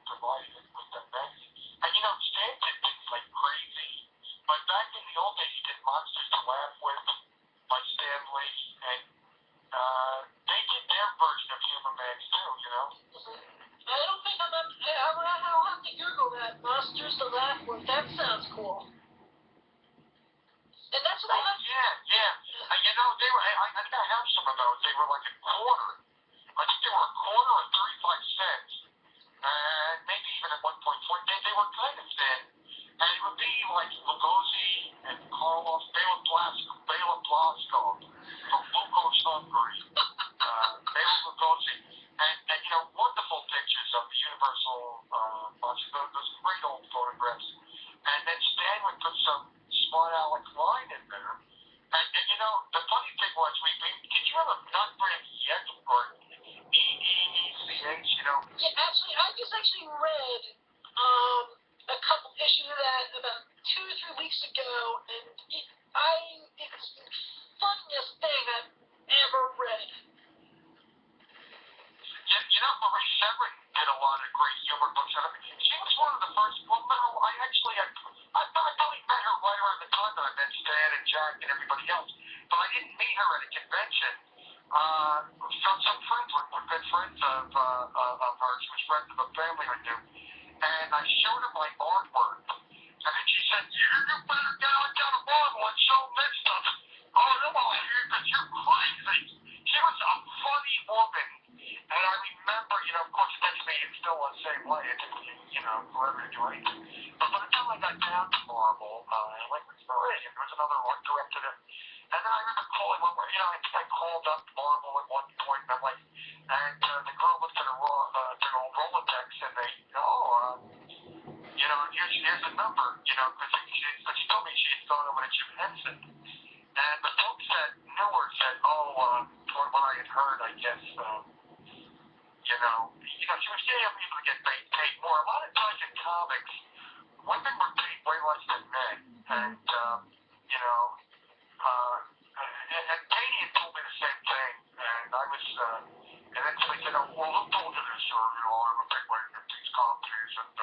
provided it with the magazine. And Stan did things like Crazy, but back in the old days he did Monsters to Laugh With by Stan Lee, and they did their version of Humor Mags too, I don't think I'll have to Google that. Monsters to Laugh With. That sounds cool. And that's what I have. Yeah. They were. I think I have some of those. They were like a quarter. I think they were a quarter or 35 cents, and maybe even at 1.4. They were kind of thin, and it would be like Lugosi and Karloff, Bela Blasco from Lugos, Hungary. Bela Lugosi, and wonderful pictures of the Universal monsters. Those great old photographs. And then Stan would put some smart aleck line in there. And the funny thing was, did you ever not bring yet or EEECH, Yeah, actually, I just read a couple issues of that about 2 or 3 weeks ago, and it's the funniest thing I've ever read. Marie Severin did a lot of great humor books. She was one of the first. Well, no, I probably met her right around the time that I met Stan and Jack and everybody else, but I didn't meet her at a convention. Some friends were good friends of her. She was friends of a family I knew, and I showed her my artwork, and then she said, "You better get out down the model and show them this stuff." Oh, no, because you're crazy. She was a fun like, what's the way? And there was another art director there. And then I remember calling one, I called up Marvel at one point, and I'm like, the girl looked at her Rolodex, and they, here's a number, because she told me she had gone over to Jim Henson. And the folks that knew her said, from what I had heard, I guess, she was getting able to get paid more. A lot of times in comics, women were paid way less than men. And, and Katie had told me the same thing. And I was, and then somebody said, well, who told you this? Or, I'm a big way to get these copies. And,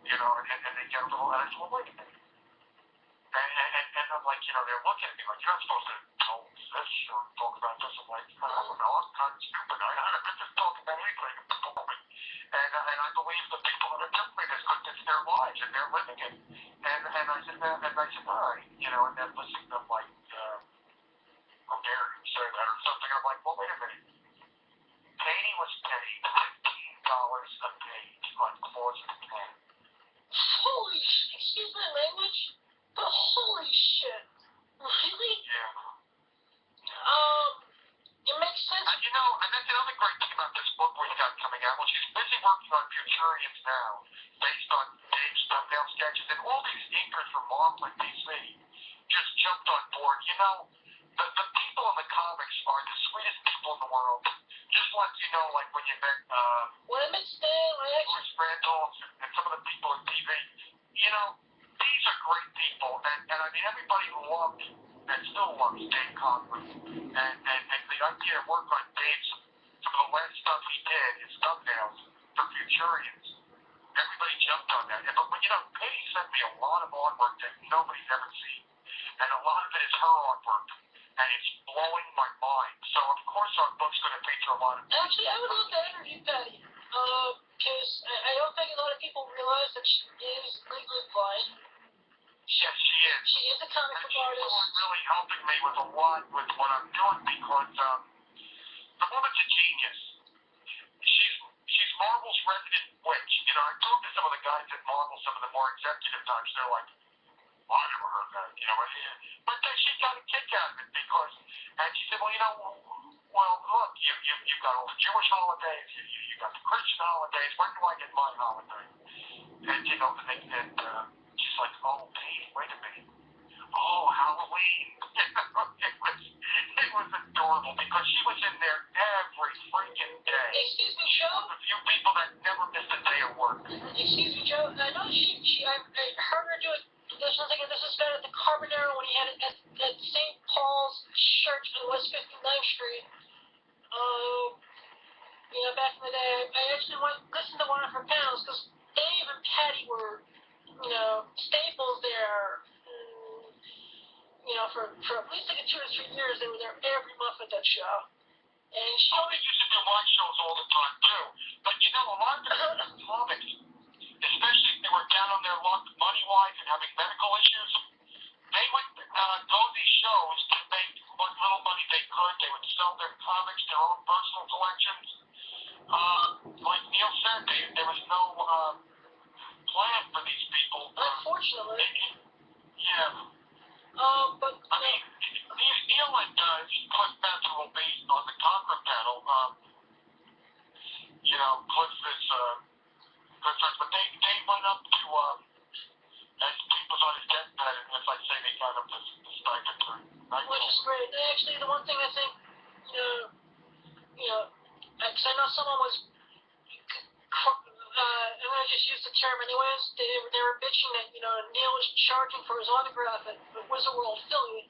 and they get a little, and I said, well, wait a minute. And I'm like, they're looking at me like, you're not supposed to tell this or talk about this. I'm like, I don't know, I'm kind of stupid. I just talk about anything at the moment. And I believe the people that are telling me this because it's their lives and they're living it. And I said, all right, and then listening to them like, I'm dare you say that or something. I'm like, well, wait a minute. Katie was paid $15 a page on clause of 10. Holy shit, excuse my language, but holy shit. Really? Yeah. It makes sense. And that's another great thing about this book we got coming out. Well, she's busy working on Futurians now, based on Dave's thumbnail sketches, and all these inkers from Marvel and DC just jumped on board. The people in the comics are the sweetest people in the world. Just like, like when you met, When I met Stan, Louis Randall and some of the people in TV, these are great people, and I mean, everybody loved and still loves Dave Conklin, and the idea to work on Dave's, some of the last stuff he did, his thumbnails for Futurians, everybody jumped on that. But Katie sent me a lot of artwork that nobody's ever seen, and a lot of it is her artwork, and it's blowing my mind. So of course our book's going to feature a lot of. Actually, I would love to interview Patty, because I don't think a lot of people realize that she is legally blind. Yes, she is. She is a comic book artist. She's really helping me with a lot with what I'm doing because the woman's a genius. She's Marvel's resident witch. I talked to some of the guys at Marvel, some of the more executive types. They're like, I never heard that. But then she got a kick out of it because, and she said, well, look, you've got all the Jewish holidays, you got the Christian holidays. When do I get my holiday? And she's like, oh, Pete, wait a minute. Oh, Halloween. It was adorable because she was in there every freaking day. Excuse me, Joe? A few people that never missed a day of work. Excuse me, Joe. I know I heard her do it. This is better at the Carbonero when he had it at St. Paul's Church on West 59th Street. Back in the day, I actually listened to one of her panels because Dave and Patty were, staples there. For at least like 2 or 3 years, they were there every month at that show. And she they used to do live shows all the time too. But a lot of the comics, especially if they were down on their luck money-wise and having medical issues, they would go to these shows to make what little money they could. They would sell their comics, their own personal collections. Like Neil said, there was no plan for these people. Unfortunately. Yeah. But I mean, Neil and Cliff Mather will be on the Conquer panel. Cliff is good friends, but they went up to as Pete was on his deathbed, and as I say, they got up the stipend for which is great. Actually, the one thing I think, because I know someone was, I'm going to just use the term anyways, they were bitching that, Neil was charging for his autograph at Wizard World Philly.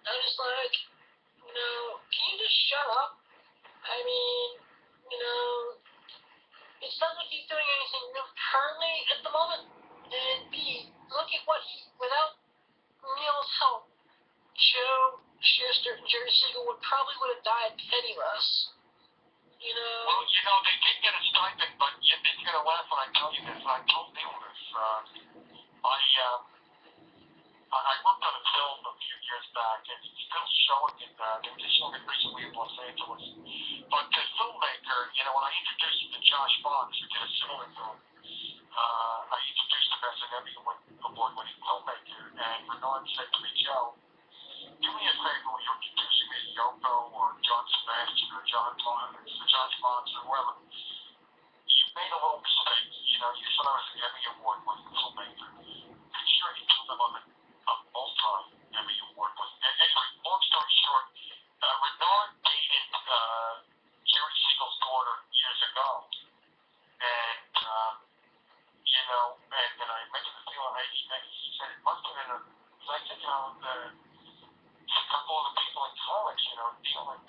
I'm just like, can you just shut up? I mean, it's not like he's doing anything new currently at the moment. And B, look at what without Neil's help, Joe Shuster and Jerry Siegel would have died penniless. Well, they did get a stipend, but it's going to laugh when I tell you this. I told Neil this. I worked on a film a few years back, and it's still showing it. They just showed it recently in Los Angeles. But the filmmaker, when I introduced him to Josh Fox, who did a similar film, I introduced him as an Emmy award-winning filmmaker. and Bernard said to me, Joe, do me a favor, will you introduce me to Yoko or John Sebastian or John Lawrence or John Sponsor or whoever? You made a little mistake. You know, you said I was an Emmy Award-winning filmmaker. Make sure you do them on a multi Emmy Award-winning. Anyway, long story short, Bernard dated Jerry Siegel's daughter years ago, and you know, and I mentioned the deal, and he said it must have been because I said, you know, a couple of the people in comics, you know, Neil and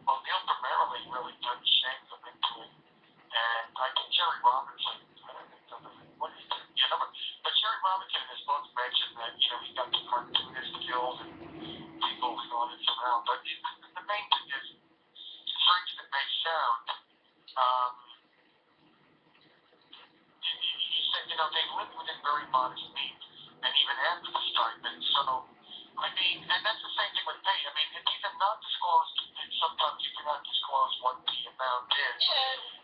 well, Neil primarily really done shame them into it. And I think Jerry Robinson, I don't think what is it? Yeah, no, but Jerry Robinson in his book mentioned that, you know, he got the cartoonist skills and people thought it somehow. But the main thing is, strange as it may sound, he said, you know, they lived within very modest means, and even after the stipend. So, I mean, and that's the same thing with pay. I mean, it's even not disclosed. Sometimes you cannot disclose what the amount is.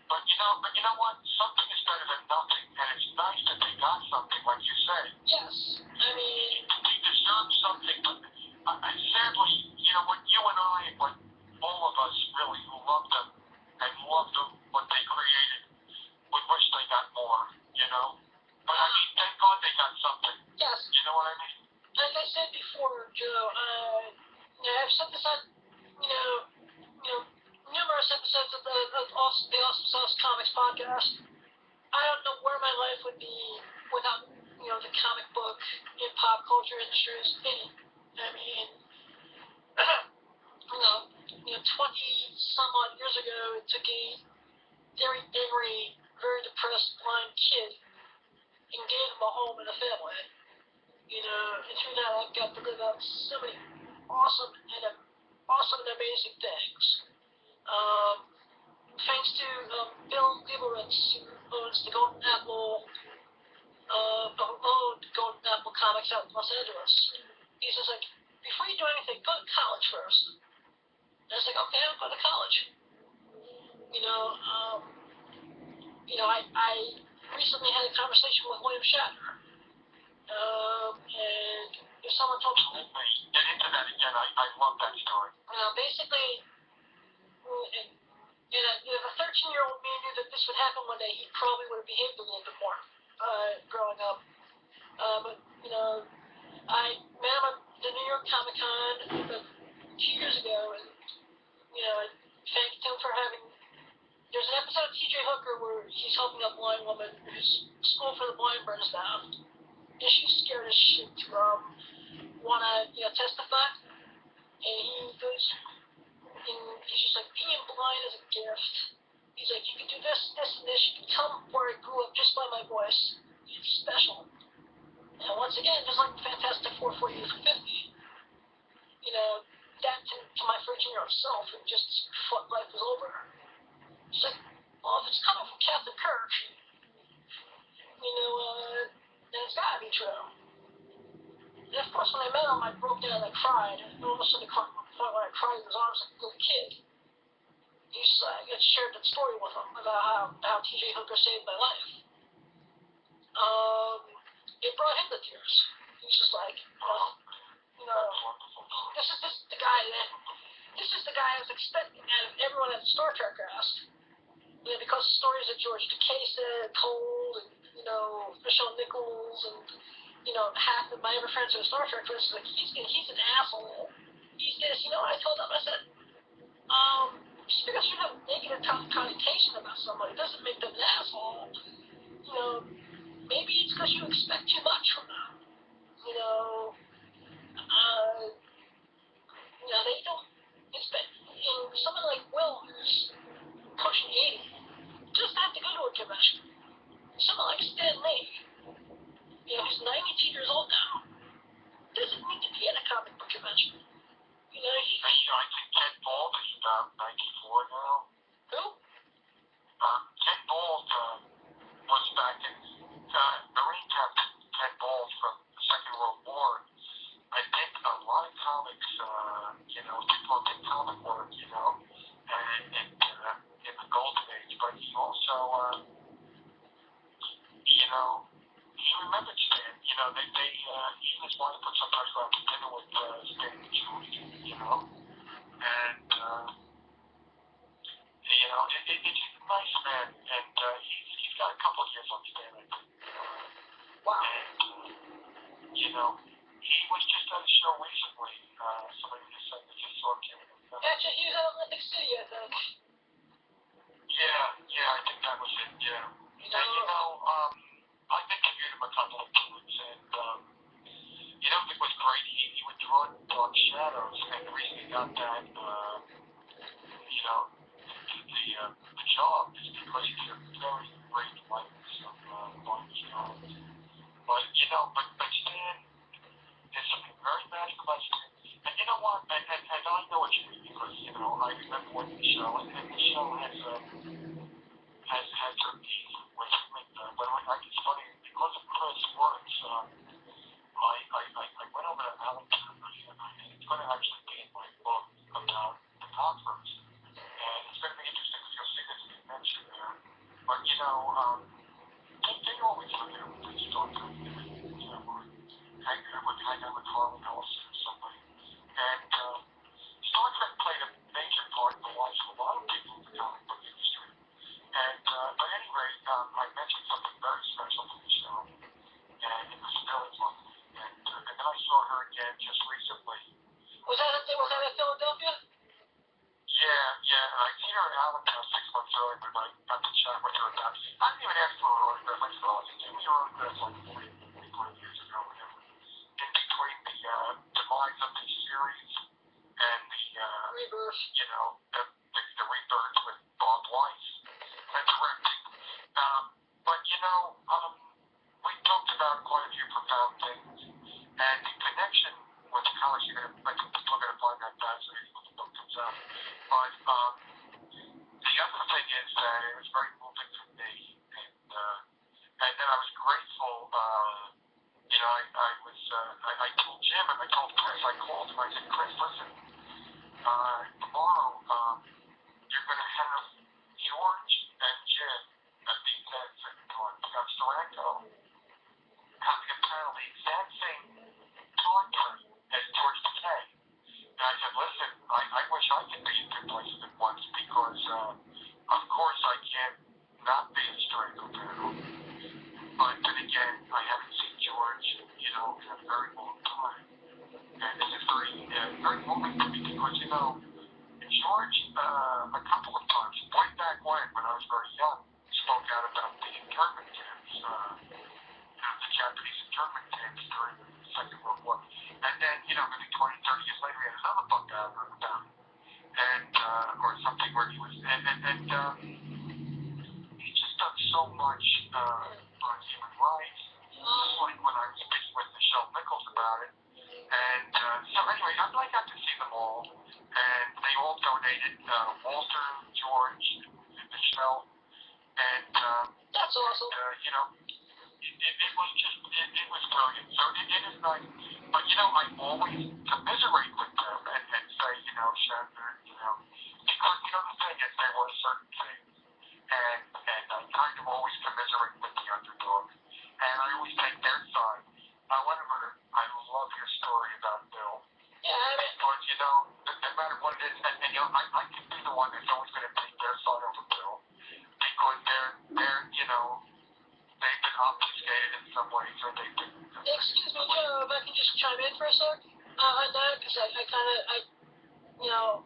But you know what? Something is better than nothing, and it's nice that they got something, like you said. Yes. I mean, They deserve something, but sadly, you know, what you and I, and what all of us really who love them and love what they created, would wish they got more, you know? But I mean, thank God they got something. yes. You know what I mean? Like I said before, Joe, I've said this on, numerous episodes of the Awesome Sauce Comics podcast. I don't know where my life would be without, the comic book and pop culture industries. I mean, 20 some odd years ago, it took a very angry, very depressed, blind kid and gave him a home and a family. And through that, I've got to live out so many awesome and amazing things. Thanks to belivers, who owns the Golden Apple, who owned Golden Apple Comics out in Los Angeles. He says, like, before you do anything, go to college first. And I was like, okay, I'll go to college. I recently had a conversation with William Shatner. And if someone told me, Get into that again. I love that story. Basically, if a 13-year-old me knew that this would happen one day, he probably would have behaved a little bit more growing up. But I met him at the New York Comic Con about 2 years ago, and I thanked him for having. There's an episode of T.J. Hooker where he's helping a blind woman whose school for the blind burns down. And she's scared as shit to want to testify. And he goes, and he's just like, being blind is a gift. He's like, you can do this, this, and this. You can tell them where I grew up just by my voice. It's special. And once again, just like Fantastic Four 48 for 50, that to my 13-year-old self, it just thought life was over. It's like, well, if it's coming from Captain Kirk, then it's gotta be true. And of course, when I met him, I broke down and I cried. And almost to the point where I cried in his arms like a little kid. I shared that story with him about how T.J. Hooker saved my life. It brought him to tears. He's just like, this is the guy I was expecting out of everyone at the Star Trek cast. Because the stories that George Takei told, and Michelle Nichols, and half of my other friends who are Star Trek fans, like he's an asshole. He's this. I told them, I said, just because you have a negative connotation about somebody doesn't make them an asshole. Maybe it's because you expect too much from them. They don't expect. Someone like Will, who's pushing 80, just have to go to a convention. Someone like Stan Lee, who's 92 years old now, doesn't need to be at a comic book convention. I think Ted Bald is about 94 now. Who? Ted Bald was back in Marine Captain Ted Bald from the Second World War. I think a lot of comics, people did comic work, and in the golden age, but he also, he remembered Stan. He his wife would sometimes go out to dinner with Stan and Julie, you know, and you know, it's just a nice man, and he's got a couple of years on Stan, I think. Wow. And you know, he was just at a show recently. Somebody just said they just saw him. Actually, he was at Atlantic City, I think. Yeah, I think that was it. Yeah. You And you know, know, I've interviewed him a couple of times, and you know, it was great. He would draw dark shadows, and the reason he got that, you know, the job is because he did a very great likeness of Barney's John. But you know, but Stan, there's something very magic about Stan. And you know what? And I know what you mean because you know I remember watching the show, and the show has her beef with him. And when it's funny because of Chris Words, I went over to Allentown, and it's going to actually be in my book about the conference, and it's going to be interesting because you'll see this being mentioned there. But you know, they always look at him when they start to, you know, hang out with Harlan Ellison or somebody. And Star Trek played a major part in the lives of a lot of people in the comic book industry. And at any rate, I mentioned something very special to the show, and it was still lovely. And then I saw her again just recently. was that at Philadelphia? Yeah, and I'd seen her in Allentown 6 months earlier, but I got to chat with her about it. I didn't even ask for her autograph. I said, oh, you gave me your autograph like 40 years ago, whatever. In between the demise of the series and the Rebirth. you know, the rebirth with Bob Weiss and directing. But you know, we talked about quite a few profound things, and the connection with the comics. I think people are gonna find that fascinating when the book comes out. But the other thing is that it was very moving for me, and then I was grateful. You know, I told Jim and I told Chris. I called him. I said, Chris, listen. Tomorrow, you're going to have George and Jim at the event on Scott Storanko having a panel the exact same time frame as George Takei. And I said, listen, I wish I could be in two places at once because, of course, I can't not be at Storanko panel. But then again, I haven't seen George, you know, in a very long time. And this is very moving to me because, you know, George, a couple of times, way back when I was very young, spoke out about the internment camps, the Japanese internment camps during the Second World War. And then, you know, maybe 20, 30 years later, he had another book out about it. And, or something where he was, and he's just done so much on human rights, just like when I was speaking with Michelle Nichols about it. And so anyway, I got to see them all, and they all donated. Walter, George, and Michelle, and That's awesome. you know, it was just it was brilliant. So it is nice, but you know, I always commiserate with them and say, you know, Shatner, you know, because you know the thing is there were certain things, and I kind of always commiserate with the underdog, and I always take their side. However, I love your story about Bill. Yeah, I mean, Because, you know, no matter what it is, and you know, I can be the one that's always going to take their side over Bill. Because they're, you know, they've been obfuscated in some ways, or they've been... excuse me, Joe, if I can just chime in for a sec on that, because you know,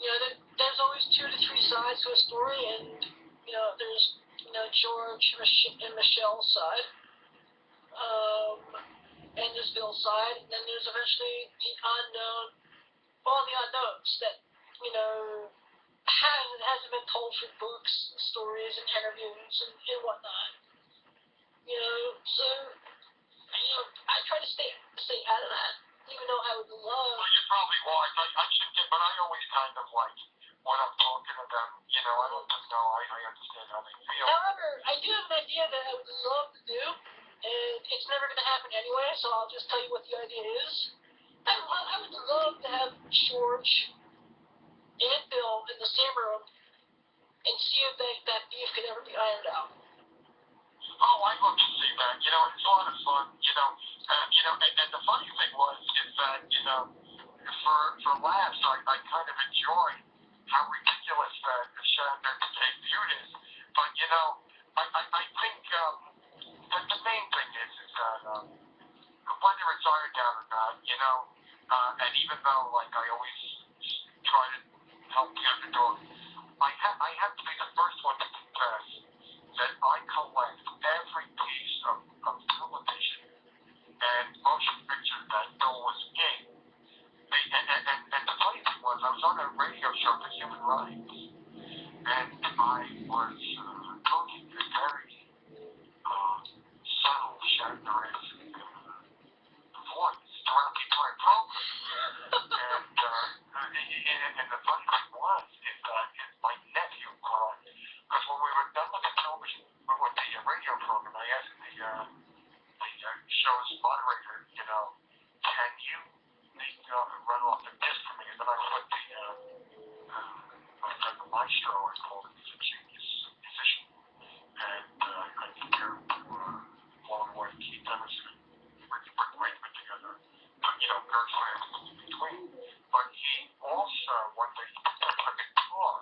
there's always 2 to 3 sides to a story, and, you know, there's, you know, George and Michelle's side. And there's Bill's side, and then there's eventually the unknown, all the unknowns that, you know, hasn't been told through books, stories, and interviews, and whatnot. You know, so, you know, I try to stay out of that, even though I would love... Well, you're probably wise. I should get, but I always kind of like, when I'm talking to them, you know, I let them know I understand how they feel. However, I do have an idea that I would love to do, and it's never going to happen anyway, so I'll just tell you what the idea is. I would love to have George and Bill in the same room and see if that beef could ever be ironed out. Oh, I love to see that. You know, it's a lot of fun. And the funny thing is that for laughs, I kind of enjoy how ridiculous that Shatner viewed is. But I think that the main thing is that whether it's ironed out or not, and even though like I always try to help the underdog, I have to be the first one to confess that I collect every piece of television and motion picture that Bill was in. And the funny thing was, I was on a radio show for human rights, and I was talking a very subtle Shatner-esque voice throughout the entire program. And the funny thing is that my nephew called, because when we were done with the television, with the radio program, I asked the show's moderator, can you run off the disc for me? And then I put my friend the maestro, I called him, he's a genius musician. And I compared him to Long White, Keith Emerson, Rick Wakeman together. But, very fast in between. But he also, one day, took a guitar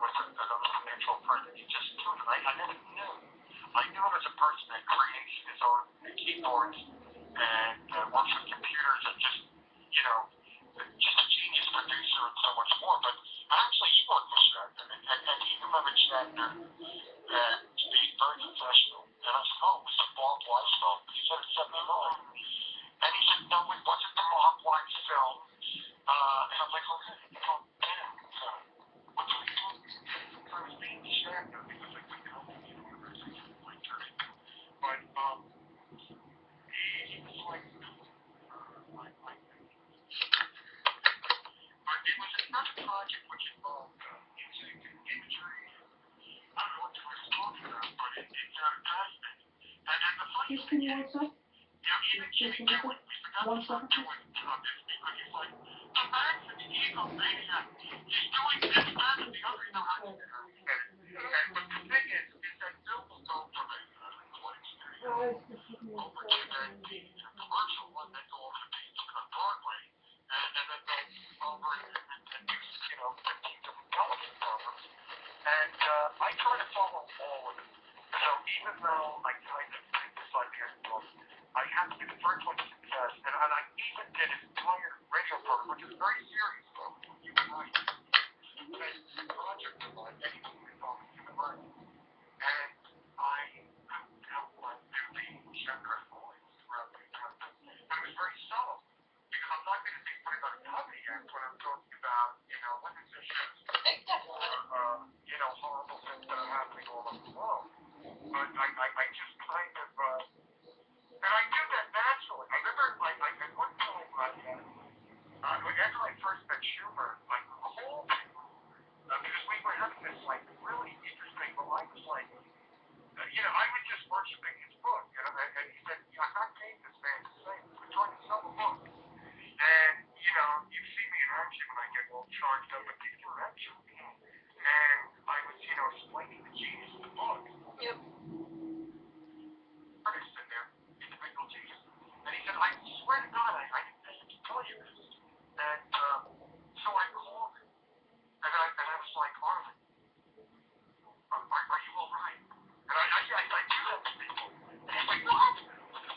with another mutual friend, and he just tuned it. I never knew. I knew him as a person that creates his own keyboards and works with computers and just a genius producer and so much more. But actually, he worked with Shatner, and he remembered Shatner as being very professional. And I said, oh, it was a Bob Weiss film. He said it's 79. And he said, no, it wasn't the Bob Weiss film. And I'm like, okay, damn. So, what do we do? So I was being Shatner because I couldn't help it, like Kirby. But he was like, but it was another project which involved music and imagery. I don't know what they were talking about, but it passed me. And the funny thing is, even Jimmy Dillon, we forgot to start doing this because he's like, the man's an egomaniac. He's doing this, that, and the other. How do you get it? But the thing is that Bill will go from a recording studio over to then the commercial one, then go over to the Broadway, and then go over and do 15 different television programs. And I try to follow all of it. So even though I kind of think this idea is book, I have to be the first one to confess. And I even did an entire radio program, which is very serious, though. Human rights. It's a project of mine, anything involving human rights. And I helped do the Shatner voice throughout the entire thing. But it was very subtle. Because I'm not going to be putting on a comedy act when I'm talking about, women's issues. Or, horrible things that are happening all over the world. But I just kind of, and I do that naturally. I remember, at one time, after I first met Schumer, the whole thing, because we were having this, really interesting, I was like, I was just worshiping his book, and he said, I'm not paying this man to say this. We're trying to sell a book. And, you see me in action when I get all charged up, but these are action. And I was, explaining the genius of the book. Yep. Artist in there, individual genius. And he said, I swear to God, I didn't pay him to tell you this. And so I called him. And I was like, Arlen, are you all right? And I do that to people. And he's like, what?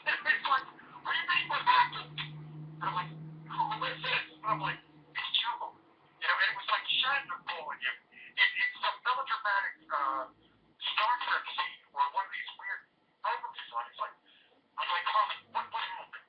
And he's like, what do you mean, what happened? And I'm like, who is this? And I'm like, it's Jubal. And it was like Shatner calling him. It's some melodramatic Star Trek scene or one of these weird programs he's on. He's like, I'm like, Harlan, what happened?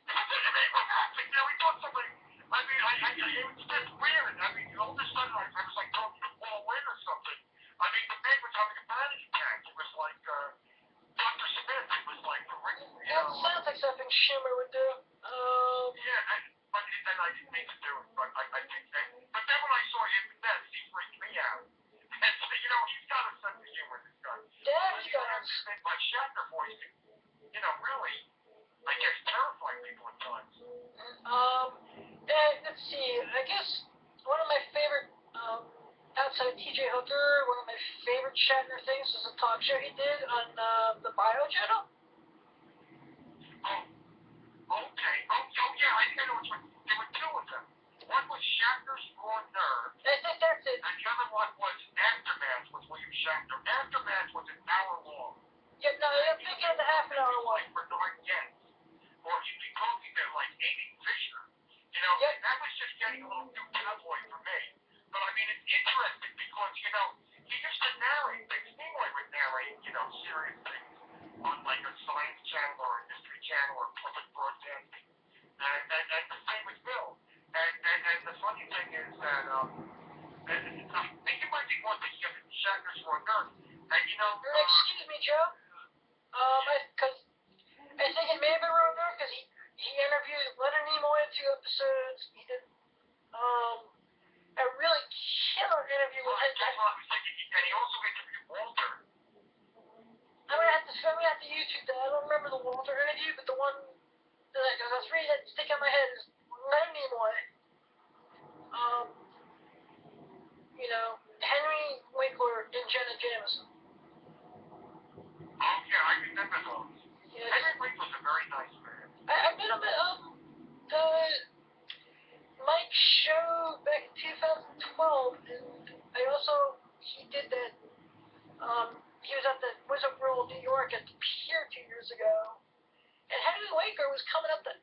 And he said, what happened? We thought somebody, it was just weird. All of a sudden I was like talking to Paul Wynn or something. The man was having a panic attack. It was like Dr. Smith. It was like the ring, That sounds like something Schumer would do. Yeah, but I didn't mean to do it, but I think that. But then when I saw him next, he freaked me out. And he's got a sense of humor, this guy. Yeah, he does. My Shatner voice, really, I guess, terrify people at times. And let's see. I guess one of my favorite outside T.J. Hooker, one of my favorite Shatner things was a talk show he did on the Bio Channel. Okay. Oh, yeah, I know which one. There were two of them. One was Shatner's Raw Nerve, I think that's it. and the other one was Aftermath with William Shatner. Aftermath was an hour long. Yep, no, I'm thinking of the half an hour one. Like Bernard Jens, or he'd be talking to like Amy Fisher. You know, Yep. that was just getting a little too tabloid for me. But I mean, it's interesting because, you know, he used to narrate things. Nimoy would narrate, you know, serious things on like a science channel or a history channel or public broadcasting. And the same with Bill. And the funny thing is that, and you might be one thinking of Shatner's Raw Nerve. And, you know, Excuse me, Joe. Because I think it may have been Raw Nerve because he interviewed Leonard Nimoy in 2 episodes. He did a really killer interview with him. And he also interviewed Walter. I'm gonna have to YouTube that. I don't remember the Walter interview, but the one the 3 that stick in my head is Leonard Nimoy. You know, Henry Winkler and Jenna Jameson. Oh, yeah, I remember those. Yeah, Henry Winkler's a very nice man. I met him at the Mike show back in 2012, and he did that. He was at the Wizard World New York at the Pier 2 years ago, and Henry Winkler was coming up to.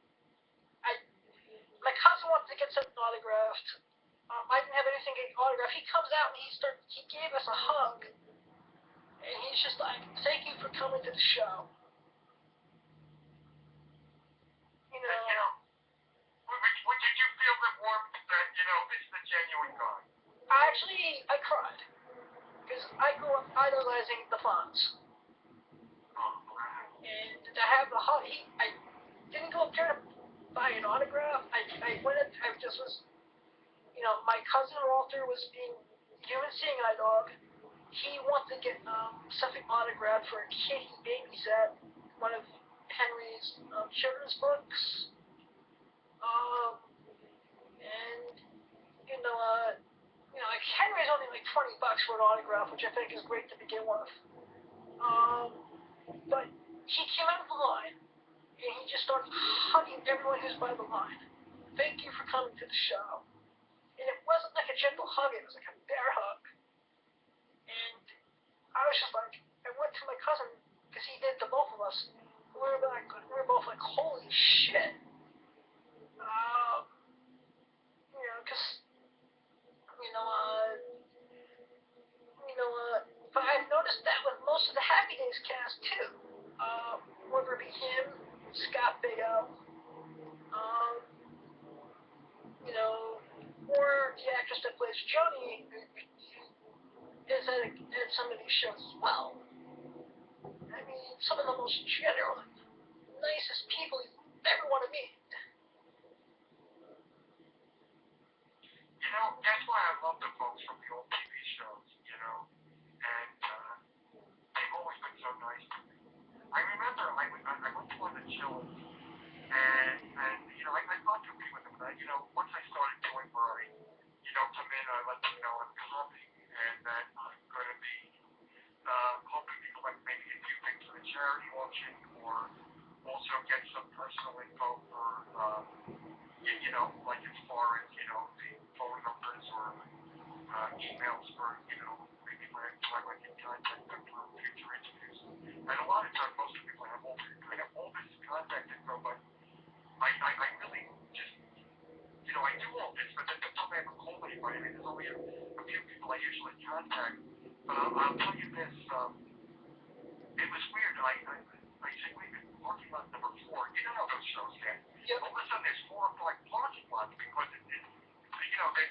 My cousin wanted to get something autographed. I didn't have anything to get autographed. He comes out and he gave us a hug, and he's just like, "Thank you for coming to the show." You know. And, you know, did you feel the warmth that, you know, this is a genuine guy? I cried. Because I grew up idolizing the Fonz. Oh, wow. And to have the hug, I didn't go up there to buy an autograph. I just was, you know, my cousin Walter was being human seeing eye dog. He wanted to get something autographed for a kid he babysat, one of Henry's children's books. And, you know, like Henry's only like $20 for an autograph, which I think is great to begin with. But he came out of the line, and he just started hugging everyone who's by the line. Thank you for coming to the show. And it wasn't like a gentle hug, it was like a bear hug. And I was just like, I went to my cousin, because he did to both of us. We were both like, holy shit. You know, because, but I've noticed that with most of the Happy Days cast too. Whether it be him, Scott Baio, you know, or the actress that plays Joni is at some of these shows as well. I mean, some of the most general, nicest people you ever want to meet. You know, that's why I love the folks from the old TV shows, you know, and they've always been so nice to me. I remember I went to one of the shows, and you know, I thought to be with them, but, you know, once I started doing where I, you know, come in, I let them know I'm coming, and that I'm going to be hoping to collect maybe a few things for the charity auction, or also get some personal info for, you know, like as far as, you know, the phone numbers or emails for, you know, maybe when I get contact them for future interviews. And a lot of times, most of the people have all this contact info, but I really just, you know, I do all this, but then don't ever call anybody. I mean, there's only a few people I usually contact. But I'll tell you this, it was weird. I think we've been parking lot number 4. You know how those shows get. Yep. All of a sudden, there's 4 or 5 parking lots because you know, they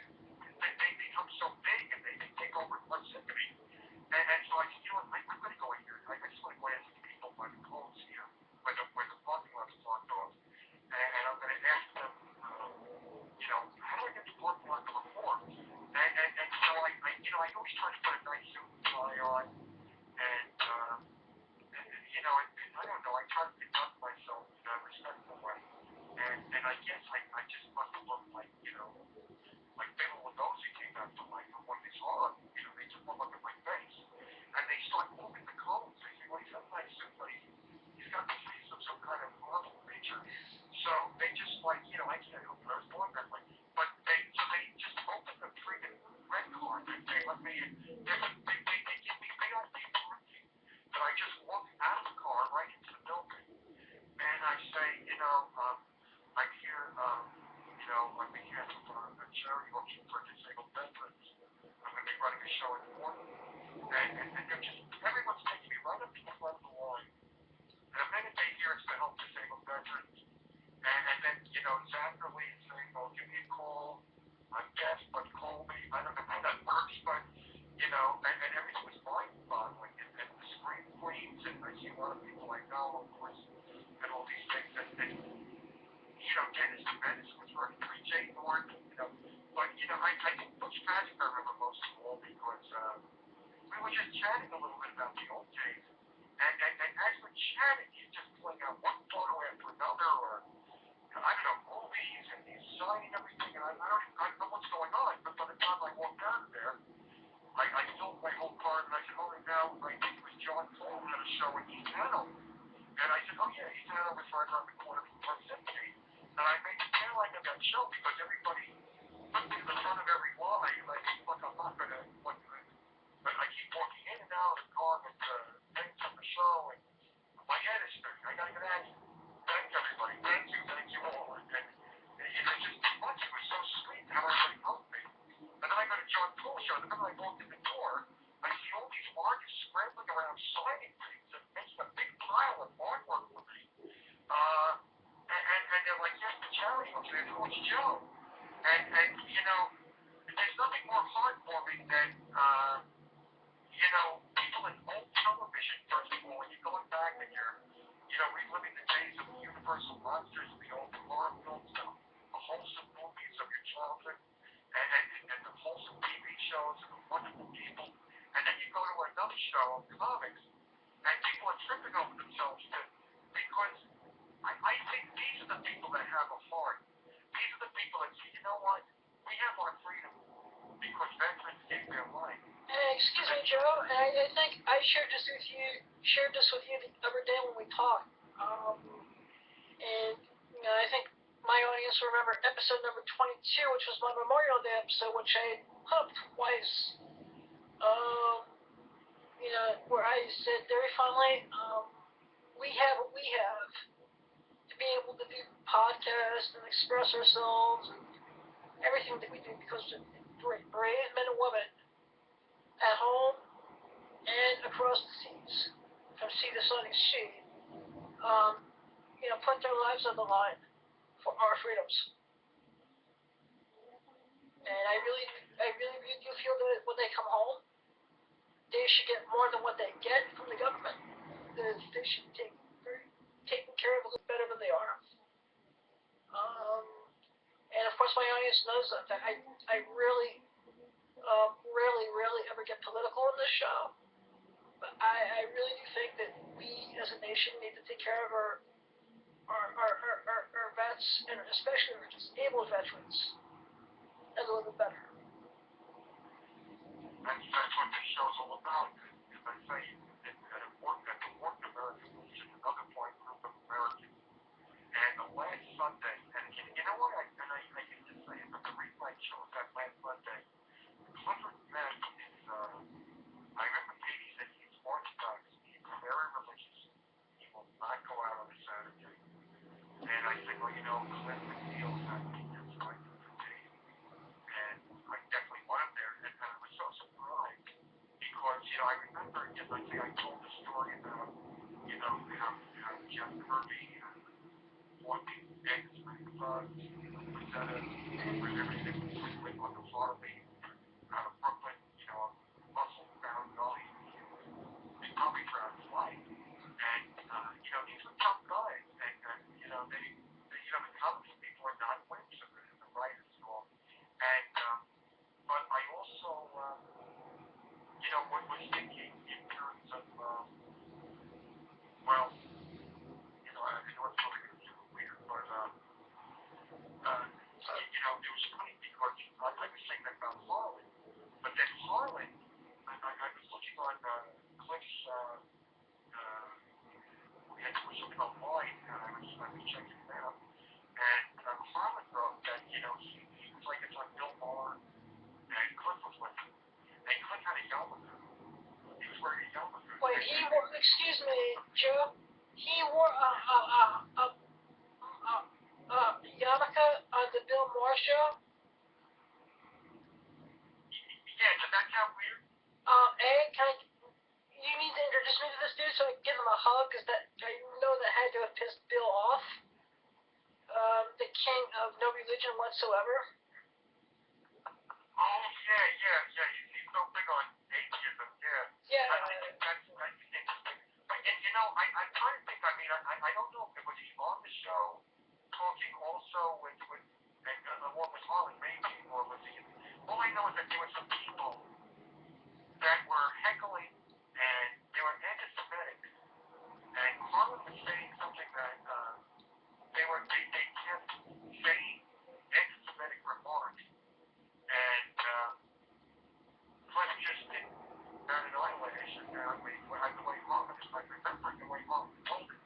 become so big and they take over one city. And so I said, you know what, I'm going to go in here. I just want to go ask the people by the codes here, where the parking lot's blocked off. And I'm going to ask them, you know, how do I get to parking lot number 4? And so you know, I always try to put a nice suit and tie on. And you know, I don't know, I try to conduct myself in a respectful way. And I guess I just must have looked like, you know, like Bela Lugosi came back to life from one of these horror, you know, they Zachary saying, "Oh, give me a call. I'm deaf, but call me." I don't know how that works, but and everything was mind-boggling, and the screen queens, and I see a lot of people I know, of course, and all these things, and Dennis the Menace was working, Jay Norton, but I think Butch Magic I remember most of all because we were just chatting a little bit about the old days, and as we're chatting, he's just pulling out one photo after another, or I don't know, movies, and he's signing everything, and I don't know what's going on, but by the time I walked out of there, I filled my whole card, and I said, "Oh, now I think it was John Paul had a show in East Hanover." And I said, "Oh, yeah, East Hanover was right around the corner from Park City." And I made the tail end of that show because everybody put me to the front of every line, like, look, I'm not going to, but I keep walking in and out and going with the things from the show, and my head is spinning. I got to get at you. Thank everybody. Thank you all. And it's just too much. It was so sweet how everybody helped me. And then I go to John Poole show. The minute I walked in the door, I see all these artists scrambling around signing things and making a big pile of artwork for me. And they're like, "Yes, the charity was there. Who's Joe?" And there's nothing more heartwarming than people in old television, first of all, and you're going back and you're reliving the days of the Universal Monsters, the old horror films, the wholesome movies of your childhood, and the wholesome TV shows and the wonderful people. And then you go to another show of comics, and people are tripping over themselves because I think these are the people that have a heart. These are the people that say, "You know what? We have our freedom because veterans gave their life." Excuse me, Joe. I think I shared this with you the other day when we talked. And I think my audience will remember episode number 22, which was my Memorial Day episode, which I put up twice. Where I said very fondly, we have what we have to be able to do podcasts and express ourselves and everything that we do because of brave men and women at home and across the seas, from sea to sunny sea, put their lives on the line for our freedoms. And I really do feel that when they come home, they should get more than what they get from the government. They should be taken care of a little better than they are. And of course, my audience knows that I really, rarely ever get political in this show. But I really do think that we as a nation need to take care of our vets, and especially our disabled veterans, a little bit better. That's what this show's all about. As I say, at the important American Legion, another point group of Americans. And the last Sunday, and you know what? I hate to say it, but the reason I chose that last Sunday, Clifford Ness is, I remember Katie said he's Orthodox, he's very religious. He will not go out on a Saturday. And I said, well, Cliff feels that that's right for Katie. And I definitely want him there. And I was so surprised because, I remember, I told the story about, how Jeff Kirby walking eggs was at where everything was on the far lead out of Brooklyn, a muscle-bound gully. He's probably proud of his life. And, these were tough guys. And the comics people are not wimps of the writers and all. And, but I also, was thinking in terms of, I know it's probably going to be weird, but, it was funny because I was saying about king of no religion whatsoever. Oh, yeah. He's so big on atheism, yeah. Yeah. I think that's interesting. But, you know, I kind of think, I don't know if it was he on the show talking also with along with Harlan maybe, or was he, all I know is that there were some people that were heckling and they were anti-Semitic. And Harlan was saying something that they kept saying anti-Semitic remarks. And Clinton just didn't bat an eyelash at the way Harlan, I remember the way Harlan told it.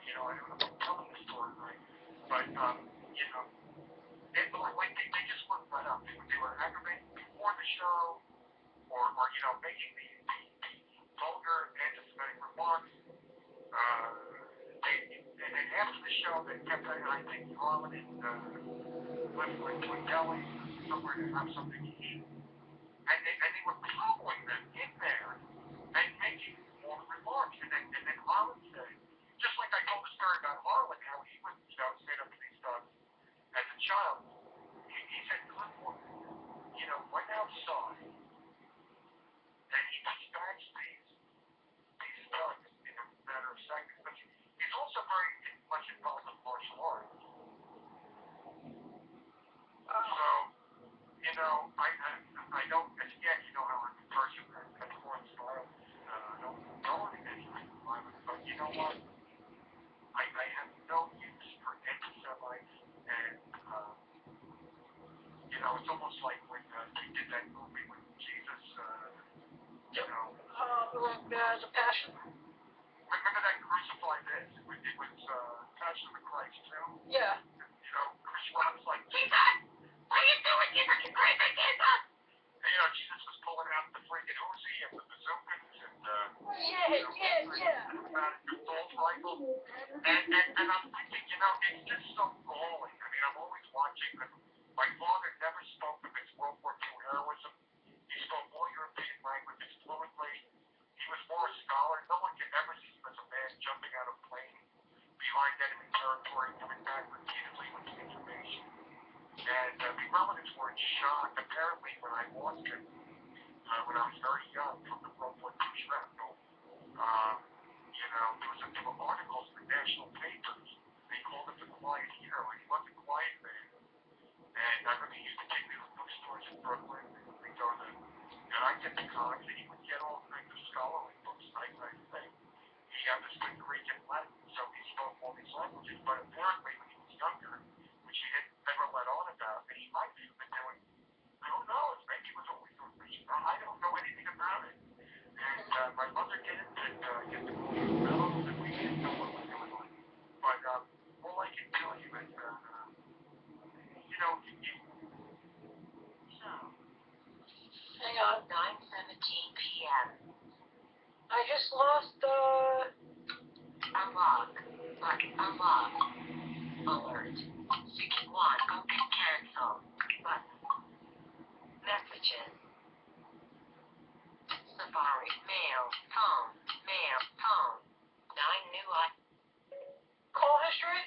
You know, I don't know if I'm telling the story right. But, you know, they just wouldn't let up. They were aggravating before the show, or you know, making the vulgar anti-Semitic remarks. And after the show, they kept, I think, Harlan and went to a deli somewhere to have something to eat, and they were following them in there and making more remarks. And then Harlan said, just like I told the story about Harlan, how he would, you know, stand up to these thugs as a child. He said, Clint, you know, went outside and he dispatched these thugs in a matter of seconds. But he's also very much involved in martial arts. So, you know, I don't, again, you know how I'm a person that's more style. I don't know anything like violence, but you know what? I have no use for anti-Semites, and, you know, it's almost like when they did that movie with Jesus, you know. The Passion. Remember that Crucify This? It was Passion of the Christ, too? Yeah. You know, Chris Rock's like, Jesus! What are you doing? You fucking crazy, Jesus! And, you know, Jesus was pulling out the freaking Uzi and the bazookas and, Yeah. assault rifle. And I'm thinking, you know, it's just so galling. I mean, I'm always watching, because my father never spoke of his World War II heroism. He spoke all European languages fluently. He was more a scholar. No one can ever see him as a man jumping out of a plane behind enemy territory, coming back repeatedly with information. And the relatives were in shock. Apparently, when I lost him, when I was very young, from the World War II shrapnel, you know, there were articles in the national papers. They called him the quiet hero, and he wasn't quiet then. And I remember he used to take me to the bookstores in Brooklyn, and we'd go to, and I'd get the comics, and he would get all kinds of scholarly books. I think he understood Greek and Latin, so he spoke all these languages. But apparently, when he was younger, which he didn't ever let on about, that he might have been doing, I don't know, maybe he was always doing this. I don't know anything about it. And my mother didn't, and get the medals, and we didn't know what was going on. But all I can tell you is, you know, So, Hang on. 9:17 p.m. I just lost, Unlock. Unlock. Alert. 61. Cancel. Button. Messages. Safari. Mail. Phone. Mail. Phone. 9 new call history.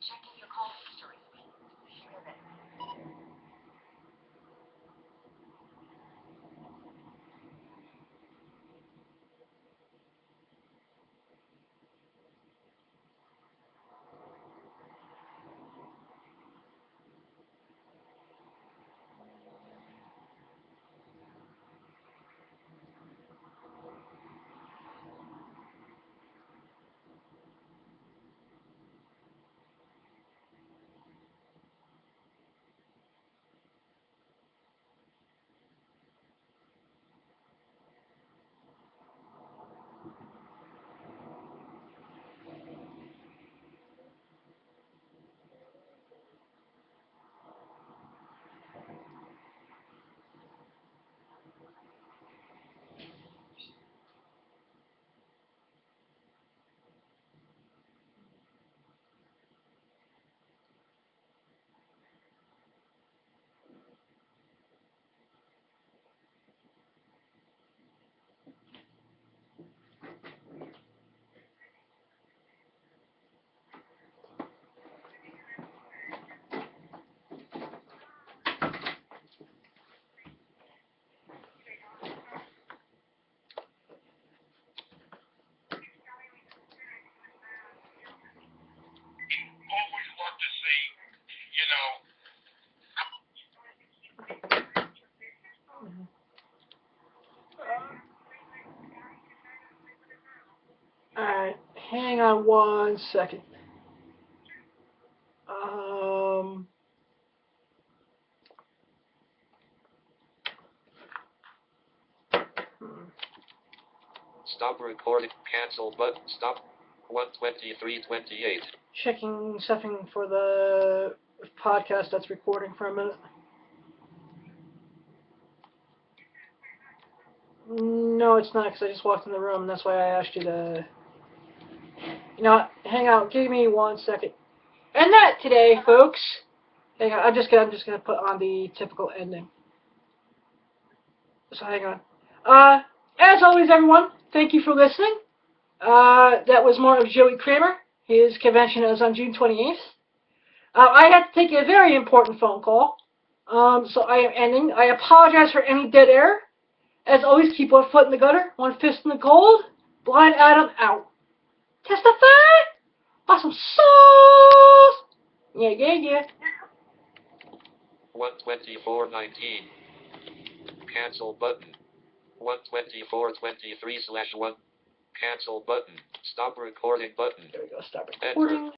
Checking your call history. Minute. Alright, hang on 1 second. Stop recording. Cancel button. Stop. 1:23:28. Checking something for the podcast that's recording for a minute. No, it's not, because I just walked in the room, and that's why I asked you to... You know what? Hang out. Give me 1 second. And that today, folks... Hang on, I'm just gonna put on the typical ending. So hang on. As always, everyone, thank you for listening. That was more of Joey Cramer. His convention is on June 28th. I had to take a very important phone call. So I am ending. I apologize for any dead air. As always, keep one foot in the gutter, one fist in the cold. Blind Adam out. Testify! Awesome sauce! Yeah, yeah, yeah. 1:24:19. Cancel button. 1:24:23/1. Cancel button. Stop recording button. There we go, stop Enter. recording.